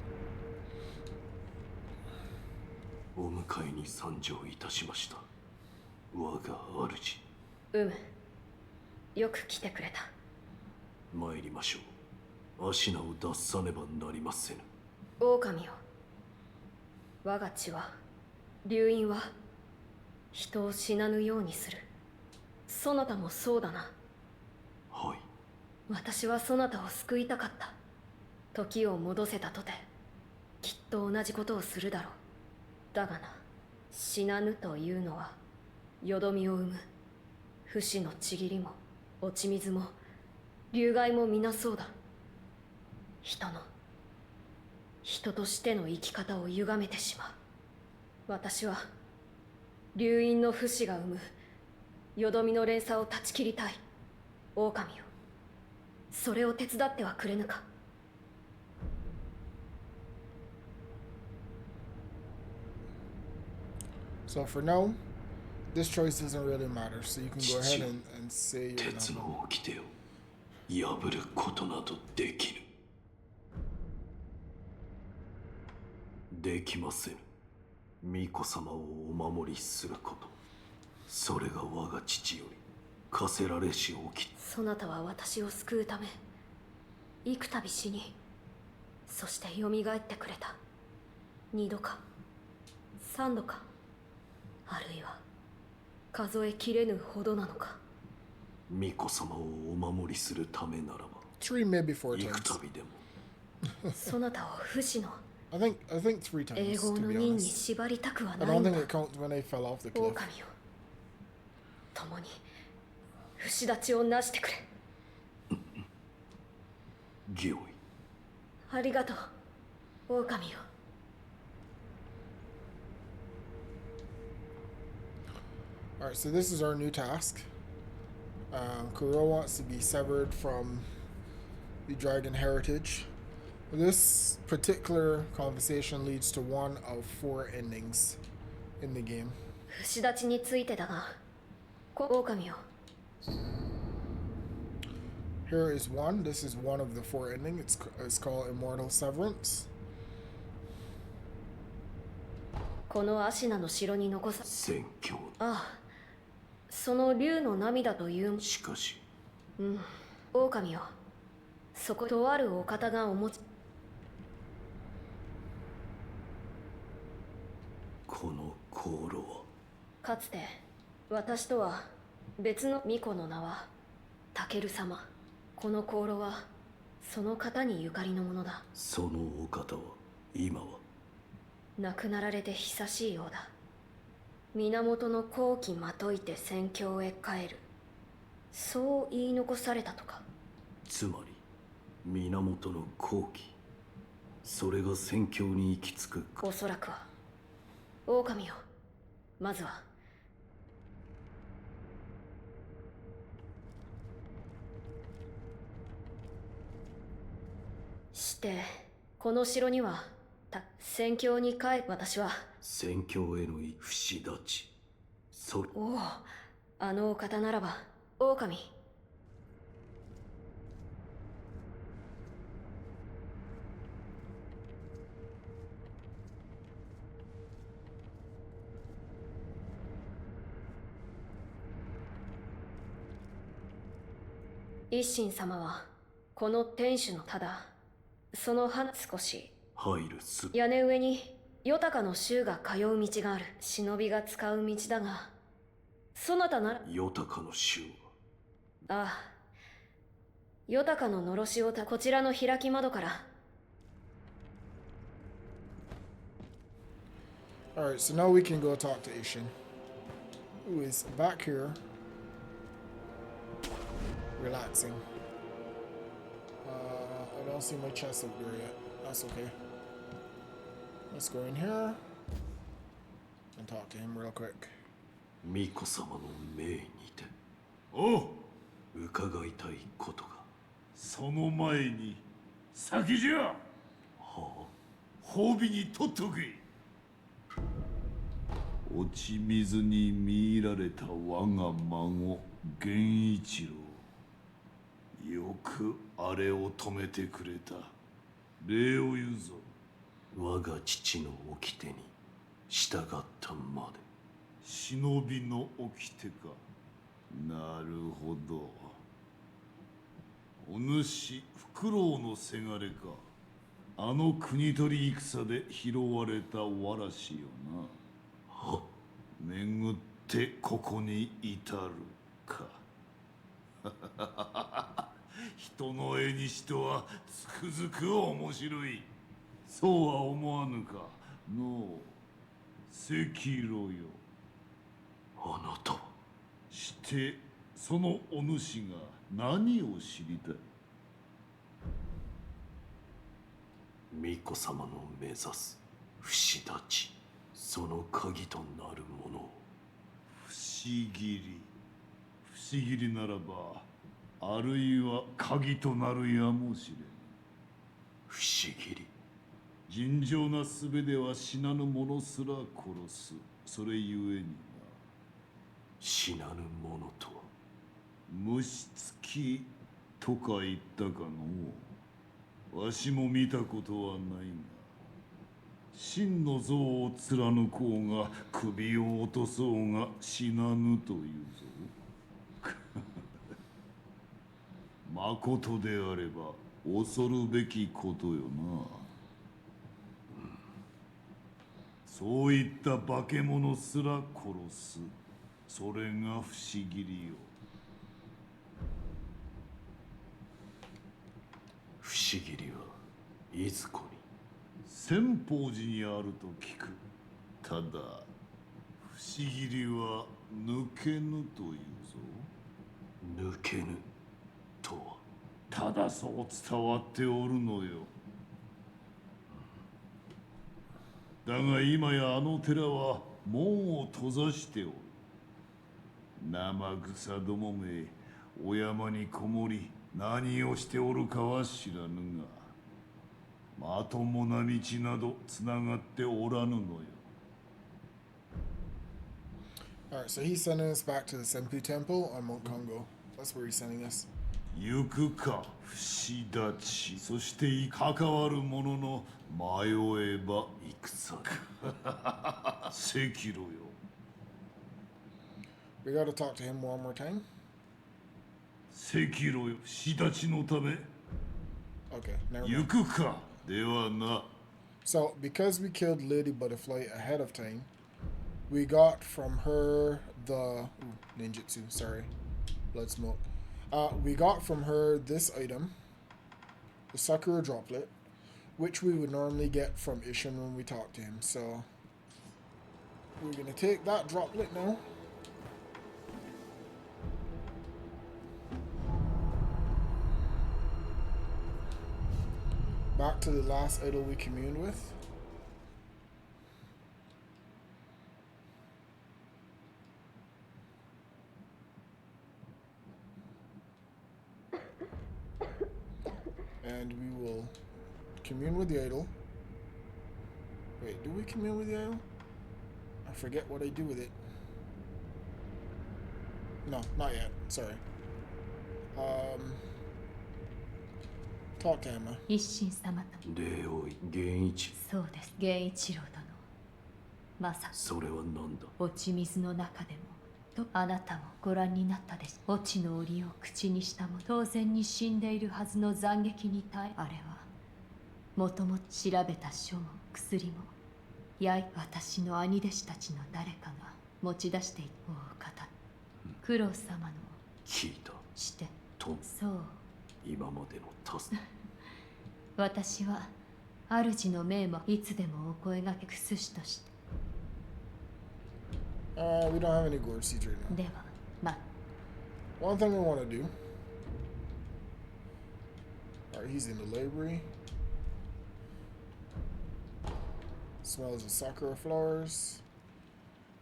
お迎えに参上いたしました。我が主。よく来てくれた。参りましょう。足名を脱さねばなりませぬ。狼よ、我が血は、流因は人を死なぬようにする。そなたもそうだな。はい。私はそなたを救いたかった。時を戻せたとて、きっと同じことをするだろう。だがな、死なぬというのはよどみを生む。不死のちぎりも落ち水も流害も皆そうだ。人としての生き方を歪めてしまう。私は流因の不死が生むよどみの連鎖を断ち切りたい。狼よ、それを手伝ってはくれぬか。So for now, this choice doesn't really matter. So you can go ahead and say your 鉄 number. の掟を破ることなどできぬ。できませぬ。巫女様をお守りすること、それが我が父より課せられし掟。そなたは私を救うため幾度死に、そして蘇ってくれた。2度か3度か、あるいは数えきれぬほどなのか。巫女様をお守りするためならば Three, maybe four 幾 times. 度でも。そなたを不死の I think three 永 times, 劫 to の be 任に honest. 縛りたくは I ない don't の think だ。 it counts when I fell off the cliff. 狼よ、共に不死立ちをなしてくれ。御意。ありがとう、狼よ。Alright, so this is our new task. Kuro wants to be severed from the dragon heritage. This particular conversation leads to one of 4 endings in the game. 不死立ちについてだが、狼よ。Here is one. This is one of the 4 endings. It's called Immortal Severance. このアシナの城に残さ。宣教。ああ、その竜の涙という。しかし、狼よ、そことあるお方がお持ち。この香炉はかつて私とは別の巫女の名はタケル様。この香炉はその方にゆかりのものだ。そのお方は今は亡くなられて久しいようだ。源の好機まといて戦況へ帰る、そう言い残されたとか。つまり源の好機、それが戦況に行き着くか。おそらくは。狼よ、まずは。してこの城には戦況に私は戦況への不死立ち、それおお、あのお方ならば狼。一心様はこの天守のただその少し入るす屋根上に豊かの衆が通う道がある。忍びが使う道だが、そなたなら。豊かの衆はああ、豊かののろしをこちらの開き窓から。 Alright, so now we can go talk to Ishin, who is back here, relaxing. I don't see my chest up there yet. That's okay. Let's go in here and talk to him real quick. 巫女様の命にておう、伺いたいことが。その前に先じゃ。はあ、褒美に取っとけ。落ち水に見入られた我が孫源一郎、よくあれを止めてくれた。礼を言うぞ。我が父の掟に従ったまで。忍びの掟か。なるほど。お主フクロウのせがれか。あの国取り戦で拾われたわらしよな。は、巡ってここに至るか。人の絵にしとはつくづく面白い。そうは思わぬかの赤炉よ。あなたはしてそのお主が何を知りたい。巫女様の目指す不死立ち、その鍵となるものを。不思議り。不思議りならば、あるいは鍵となるやもしれん。不思議り。尋常な術では死なぬ者すら殺す。それゆえにな。死なぬ者とは。虫つきとか言ったかのう。わしも見たことはないが、真の像を貫こうが首を落とそうが死なぬというぞ。まことであれば恐るべきことよな。そういった化け物すら殺す。それが不思議りよ。不思議りはいずこに。千宝寺にあると聞く。ただ不思議りは抜けぬというぞ。抜けぬとは。ただそう伝わっておるのよ。だが今やあの寺は門を閉ざしておる。生草どもめ、お山にこもり何をしておるかは知らぬが、まともな道などつながっておらぬのよ。Alright, so he's sending us back to the Senpu Temple on Mount Kongo. That's where he's sending us. 行くか不死立ち、そして関わる者の迷えば戦か。赤炉よ。We gotta talk to him one more time. 赤炉よ、不死立ちのため Okay, never 行 mind. くかではな。 So, because we killed Lady Butterfly ahead of time, We got from her the ninjutsu, sorry, blood smoke. We got from her this item, the Sekiro droplet, which we would normally get from Ishin when we talk to him. So we're gonna take that droplet now. Back to the last idol we communed with. And we will commune with the idol. Wait, do we commune with the idol? I forget what I do with it. No, not yet. Sorry. Talk to Emma. 一心様と。礼を源一。そうです。源一郎殿。まさそれは何だ。落ち水の中でもとあなたもご覧になったでしょ。落ちの檻を口にしたも当然に死んでいるはずの斬撃に耐え、あれはもともと調べた書も薬も私の兄弟子たちの誰かが持ち出していたお方、九郎様の聞いたしてとそう今までの助け私は主の命もいつでもお声がけくすしとして We don't have any gore seeds right now. ではま One thing I want to do. Alright, he's in the library. Smells of sakura flowers.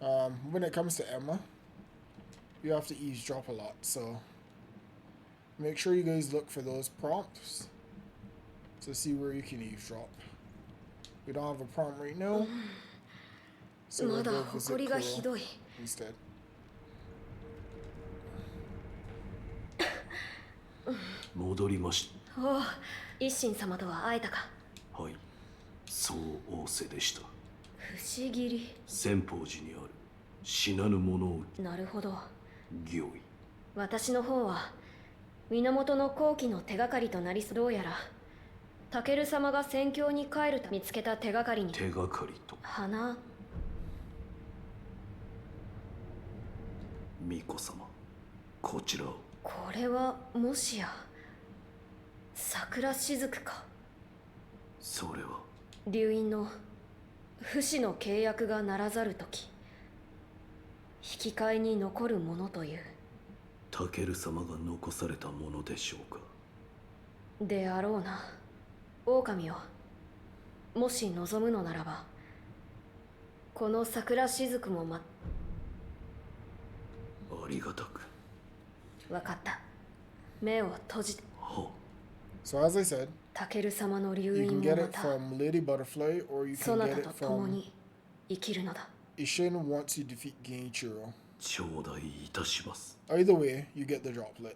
When it comes to Emma, you have to eavesdrop a lot, so make sure you guys look for those prompts to see where you can eavesdrop. We don't have a prompt right now, so we'll go visit Kuro instead. 戻りましおお、一心様とは会えたか。た。はい、そう仰せでした。不思議り。仙宝寺にある死なぬ者をなるほど。御意。私の方は源の後期の手がかりとなりそう。どうやらタケル様が戦況に帰ると見つけた手がかりに手がかりと花。巫女様、こちらを。これはもしや桜しずくか。それは流院の不死の契約がならざるとき引き換えに残るものという。タケル様が残されたものでしょうか。であろうな。狼よ、もし望むのならばこの桜しずくもありがたく。わかった。目を閉じて。は So as I said, タケル様の流 you 院 can も get ま it た from Lady Butterfly, or you そ can な get た it と共 from に生きるのだ。 Ishin once you defeat Genichiro. 頂戴いたします。 Either way, you get the droplet.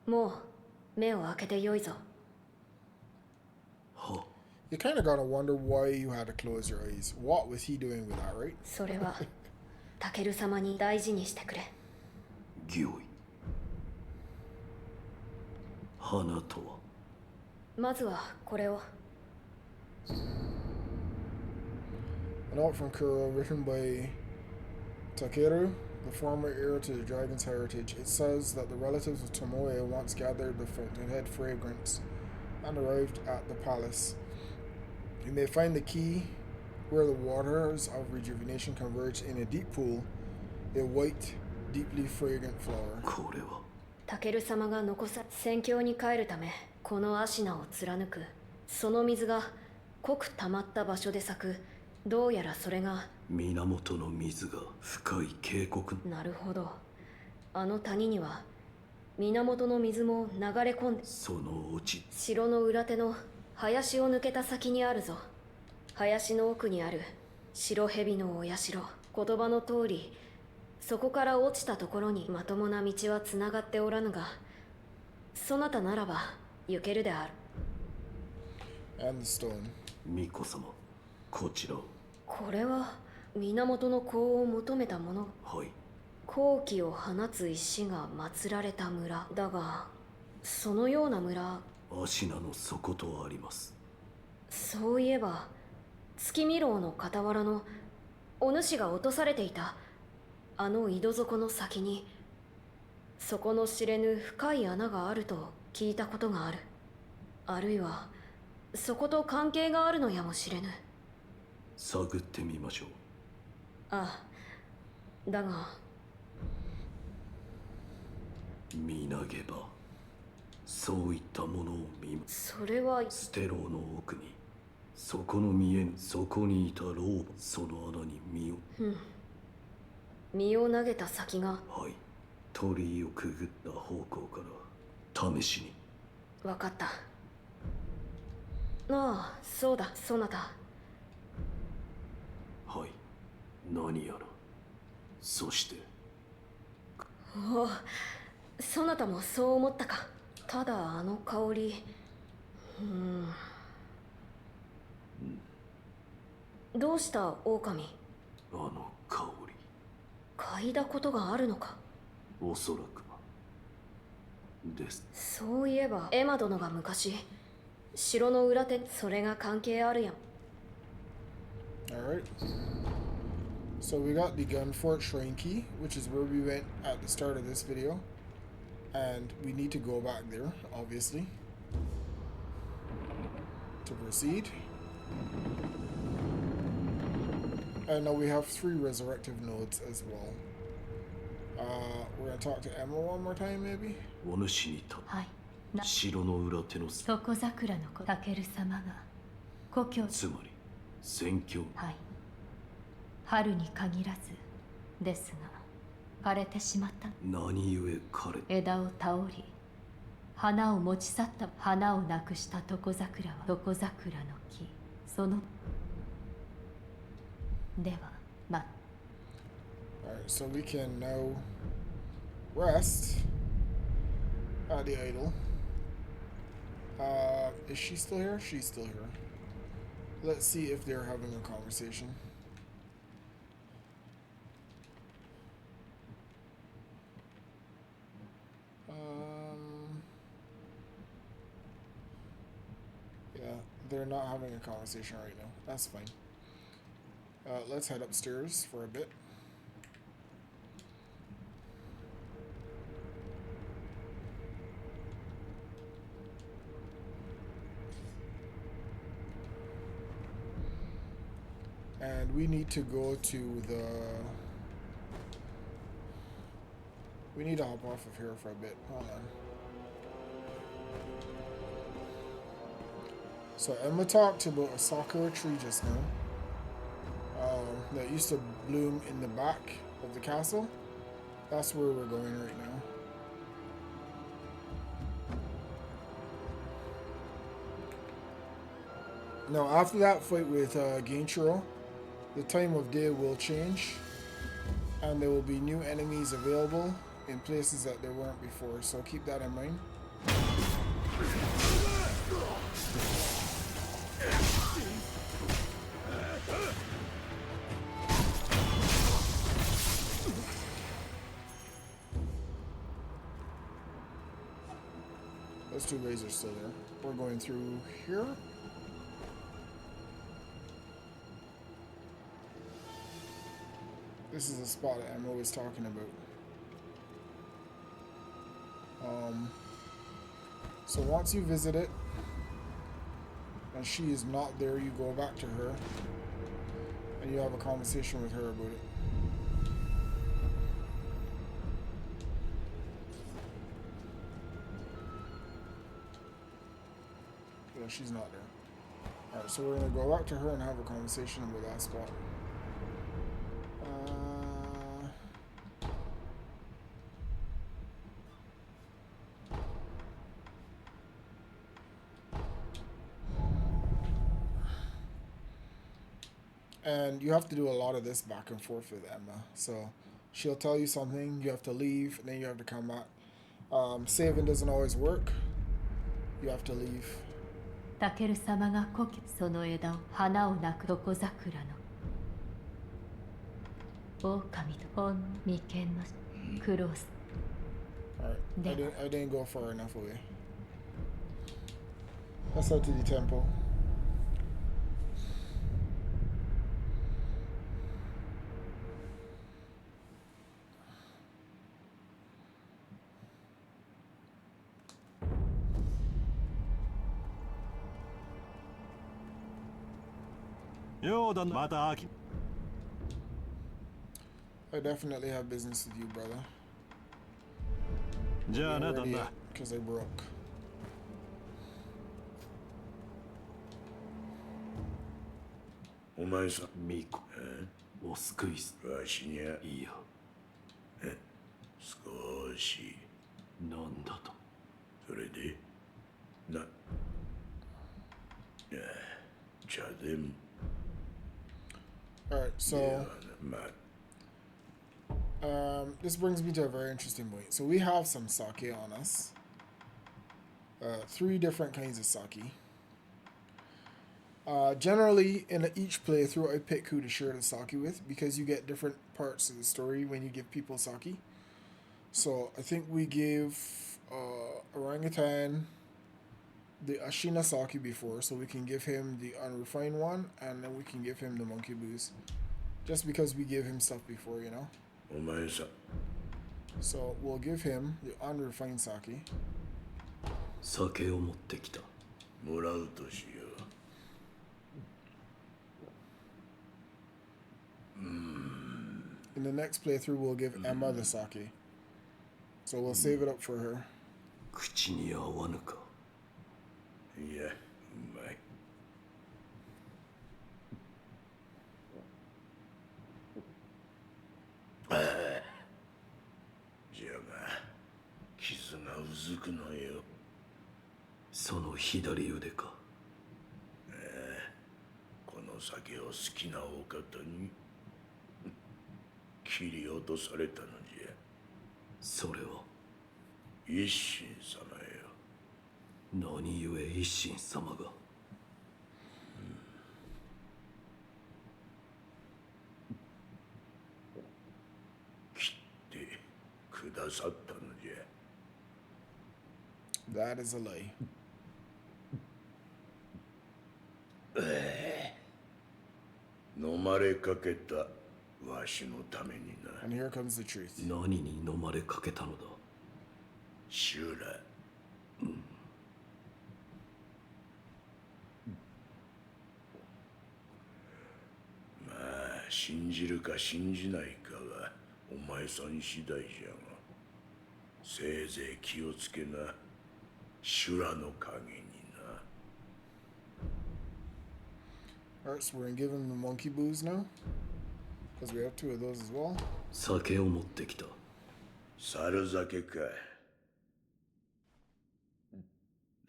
もう目を開けてよいぞ。は You kind of gotta wonder why you had to close your eyes. What was he doing with that, right? それはタケル様に大事にしてくれ。御意。花とはまずはこれを。 A note from Kuro, written by Takeru, the former heir to the dragon's heritage. It says that the relatives of Tomoe once gathered the fountainhead fragrance and arrived at the palace. You may find the key where the waters of rejuvenation converge in a deep pool, a white, deeply fragrant flower. これはタケル様が残さ戦況に帰るためこのアシナを貫くその水が濃く溜まった場所で咲く。どうやらそれが源の水が深い渓谷。なるほど。あの谷には源の水も流れ込んでその落ち城の裏手の林を抜けた先にあるぞ。林の奥にある白蛇のお社。言葉の通りそこから落ちたところにまともな道はつながっておらぬがそなたならば行けるである。 And the stone. 巫女様、こちらを。これは源の功を求めたもの。はい。好気を放つ石が祀られた村だがそのような村。あ芦名の底とあります。そういえば月見楼の傍らのお主が落とされていたあの井戸底の先に底の知れぬ深い穴があると聞いたことがある。あるいはそこと関係があるのやもしれぬ。探ってみましょう。ああ、だが見投げばそういったものを見まそれはステローの奥に底の見えぬ底にいた老婆、その穴に身を身を投げた先が。はい、鳥居をくぐった方向から試しに。わかった。ああ、そうだ、そなた。はい、何やら。そしておお、そなたもそう思ったか。ただあの香り、どうした狼。あの香り、嗅いだことがあるのか。おそらくはです。そういえばエマ殿が昔城の裏手、それが関係あるやん。 Alright. So we got the Gunfort Shrine Key, which is where we went at the start of this video. And we need to go back there, obviously, to proceed. And now we have 3 resurrective nodes as well. We're gonna talk to Emma one more time, maybe? お主にたはい。城の裏手の床桜の子タケル様が故郷。つまり戦況。はい。春に限らずですが枯れてしまった。何故彼枝を倒り花を持ち去った。花をなくした床桜は床桜の木。そのではま。 Alright, so we can now rest at the idol. Is she still here? She's still here. Let's see if they're having a conversation. Yeah, they're not having a conversation right now. That's fine. Let's head upstairs for a bit. And we need to go to the... We need to hop off of here for a bit. Hold on. So Emma talked about a sakura tree just now. That used to bloom in the back of the castle. That's where we're going right now. Now after that fight with Genichiro, the time of day will change, and there will be new enemies available in places that there weren't before, so keep that in mind. Those 2 rays are still there. We're going through here. This is the spot that I'm always talking about. So once you visit it, and she is not there, you go back to her, and you have a conversation with her about it. Yeah, she's not there. Alright, so we're gonna go back to her and have a conversation about that spot. And you have to do a lot of this back and forth with Emma. So she'll tell you something, you have to leave, and then you have to come back. Saving doesn't always work. You have to leave. タケル様が故郷。その枝を花をなく床桜の狼と本眉間のクロス。 Alright, I didn't go far enough away. Let's head to the temple. I definitely have business with you, brother. Because I broke. お前さん、ミコ、お救いす。わしにゃいいや。少し。なんだと。それで、な、茶でも。Alright, soまあ、this brings me to a very interesting point. So we have some sake on us. 3 different kinds of sake. Generally, in each playthrough, I pick who to share the sake with because you get different parts of the story when you give people sake. So I think we gave Orangutan the Ashina sake before, so we can give him the unrefined one, and then we can give him the monkey booze. Just because we gave him stuff before, you know? お前さん、 So we'll give him the unrefined sake. 酒を持ってきた。もらうとしよう。In the next playthrough, we'll give Emma the sake. So we'll save it up for her. 口に合わぬか。いや、うまい。じゃが、傷がうずくのよ。その左腕か。この酒を好きなお方に切り落とされたのじゃ。それは一心様よ。何故一心様が。切ってくださったのじゃ。That is a lie. 飲まれかけたわしのためにな。 And here comes the truth. 何に飲まれかけたのだ。シュラ。まあ信じるか信じないかはお前さん次第じゃが、せいぜい気をつけな。シュラの影にな。 Alright, so we're gonna give him the monkey booze now. Because we have 2 of those as well. 酒を持ってきた。猿酒か。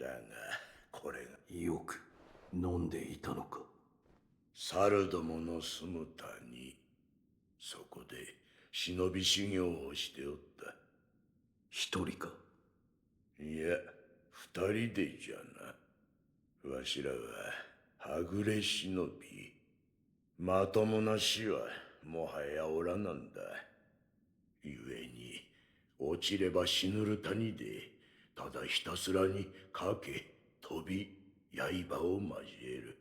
だがこれがよく飲んでいたのか。猿どもの住む谷、そこで忍び修行をしておった。一人か。いや、2人でじゃな。わしらははぐれ忍び。まともな死はもはやおらなんだ。故に落ちれば死ぬる谷でただひたすらにかけ飛び刃を交える。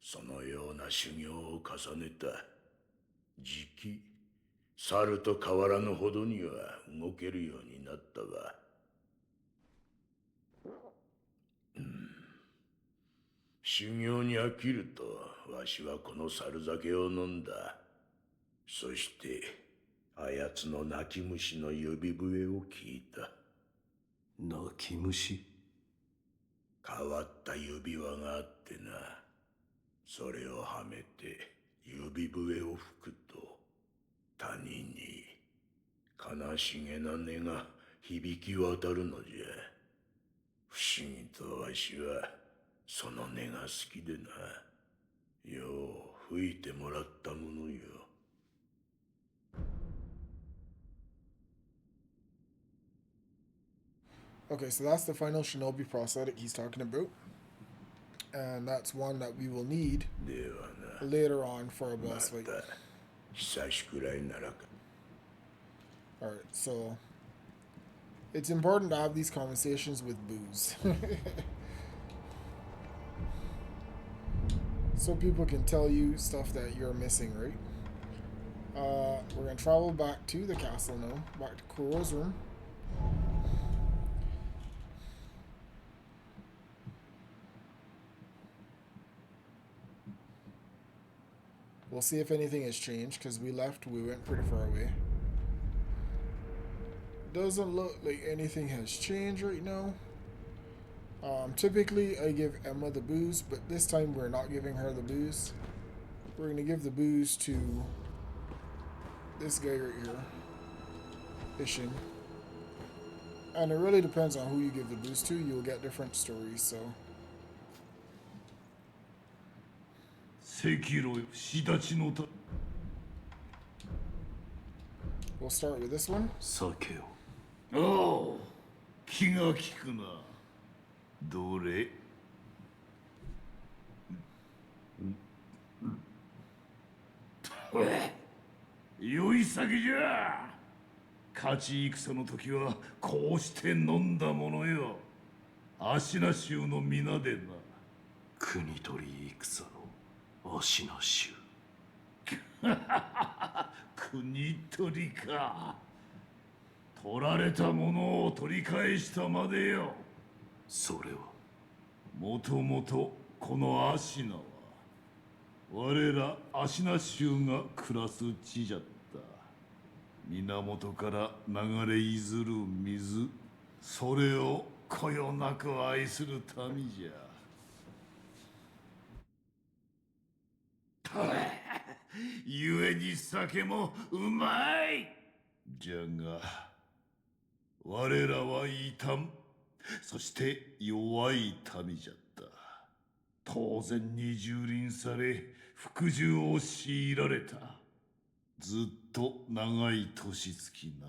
そのような修行を重ねた。じき猿と変わらぬほどには動けるようになったわ。修行に飽きるとわしはこの猿酒を飲んだ。そしてあやつの泣き虫の指笛を聞いた。泣き虫。変わった指輪があってな。それをはめて指笛を吹くと谷に悲しげな音が響き渡るのじゃ。不思議とわしはその音が好きでな。よう吹いてもらったものよ。Okay, so that's the final shinobi prosthetic he's talking about. And that's one that we will need ではな、 later on for a ま boss fight. た久しくらいならか。 Alright, so it's important to have these conversations with booze. so people can tell you stuff that you're missing, right? We're gonna travel back to the castle now, back to Kuro's room. We'll see if anything has changed, because we went pretty far away. Doesn't look like anything has changed right now. Typically I give Emma the booze, but this time we're not giving her the booze. We're going to give the booze to this guy right here, Ishin. And it really depends on who you give the booze to. You'll get different stories, so. Sekiro 死立ちのた We'll start with this one. 酒を。おう、気が利くな。どれ？良い酒じゃ。勝ち戦の時はこうして飲んだものよ。芦名衆の皆でな。国取り戦の芦名衆。国取りか。取られたものを取り返したまでよ。それはもともとこの芦名は我ら芦名衆が暮らす地じゃった。源から流れいずる水、それをこよなく愛する民じゃ。ゆえに酒もうまい。じゃが我らは異端、そして弱い民じゃった。当然に蹂躙され服従を強いられた。ずっと長い年月な。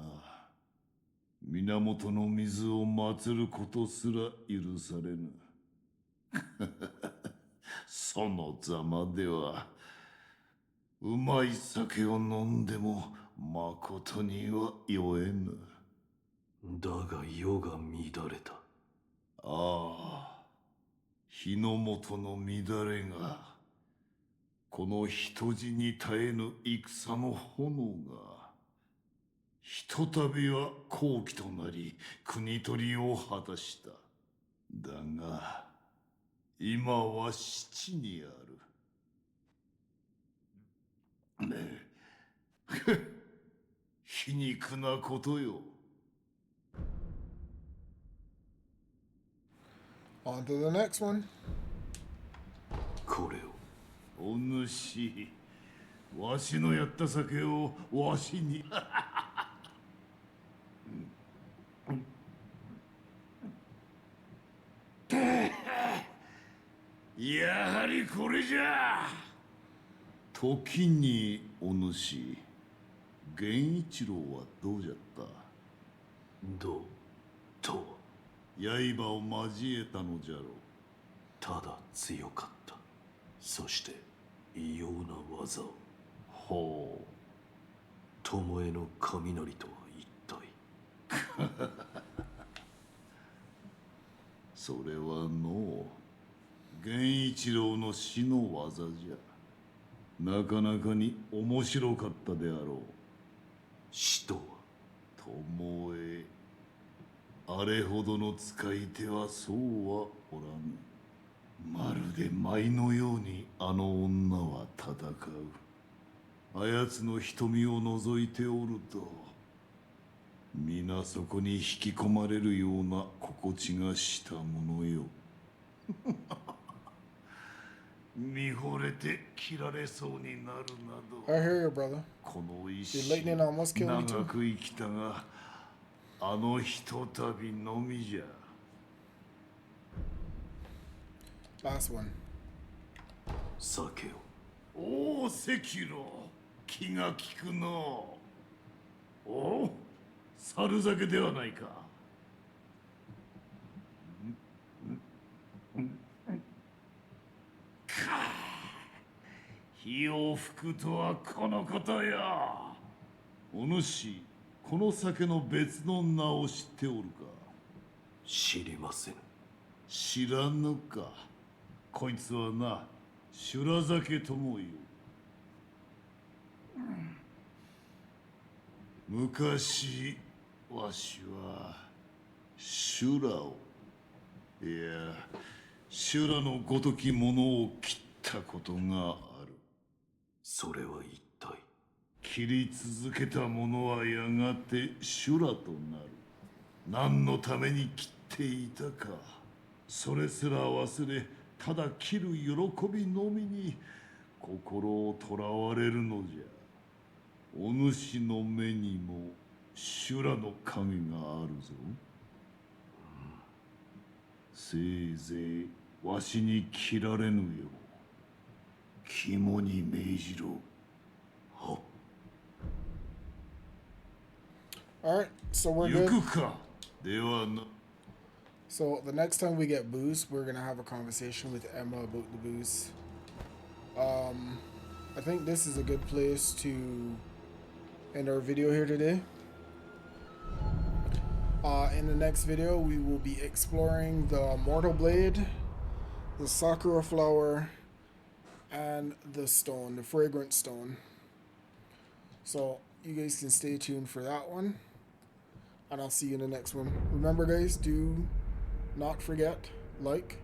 源の水を祀ることすら許されぬ。そのざまではうまい酒を飲んでもまことには酔えぬ。だが世が乱れた。ああ、日の本の乱れが、この人死に絶えぬ戦の炎が、ひとたびは好機となり国取りを果たした。だが今は死地にある。皮肉なことよ。On to the next one. これをお主、わしのやった酒をわしに。やはりこれじゃ。時にお主、源一郎はどうじゃった？どうとは刃を交えたのじゃろう。ただ強かった。そして異様な技を。ほう。巴の雷とは一体。それはの源一郎の死の技じゃ。なかなかに面白かったであろう。死とは巴、あれほどの使い手はそうはおらぬ。まるで舞のようにあの女は戦う。あやつの瞳を覗いておると、皆そこに引き込まれるような心地がしたものよ。見惚れて切られそうになるなど。 I hear you, brother. この一 Your lightning almost killed me 長 too. く生きたが、あのひとたびのみじゃ。Last one. 酒を。おお、赤炉、気が利くの。おお、猿酒ではないか。火を吹くとはこのことよ。お主、この酒の別の名を知っておるか？知りません。知らぬか。こいつはな、修羅酒とも言う。昔わしは修羅を、いや修羅のごときものを切ったことがある。それは一体。切り続けた者はやがて修羅となる。何のために切っていたか、それすら忘れ、ただ切る喜びのみに心をとらわれるのじゃ。お主の目にも修羅の影があるぞ。せいぜいわしに切られぬよう肝に銘じろ。はっ。 Alright, so we're 行 good. くか。ではな。 So the next time we get booze, we're gonna have a conversation with Emma about the booze. I think this is a good place to end our video here today. In the next video, we will be exploring the Mortal Blade, the Sakura Flower, and the stone, the Fragrant Stone. So you guys can stay tuned for that one, and I'll see you in the next one. Remember guys, do not forget, like,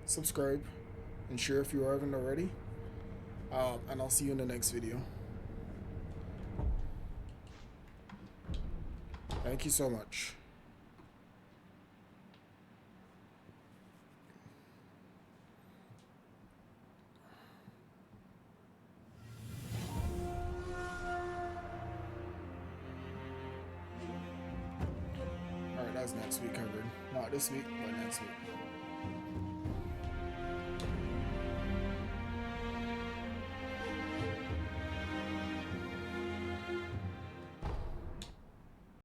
subscribe, and share if you haven't already. And I'll see you in the next video. Thank you so much. Alright, that's next week covered. Not this week, but next week.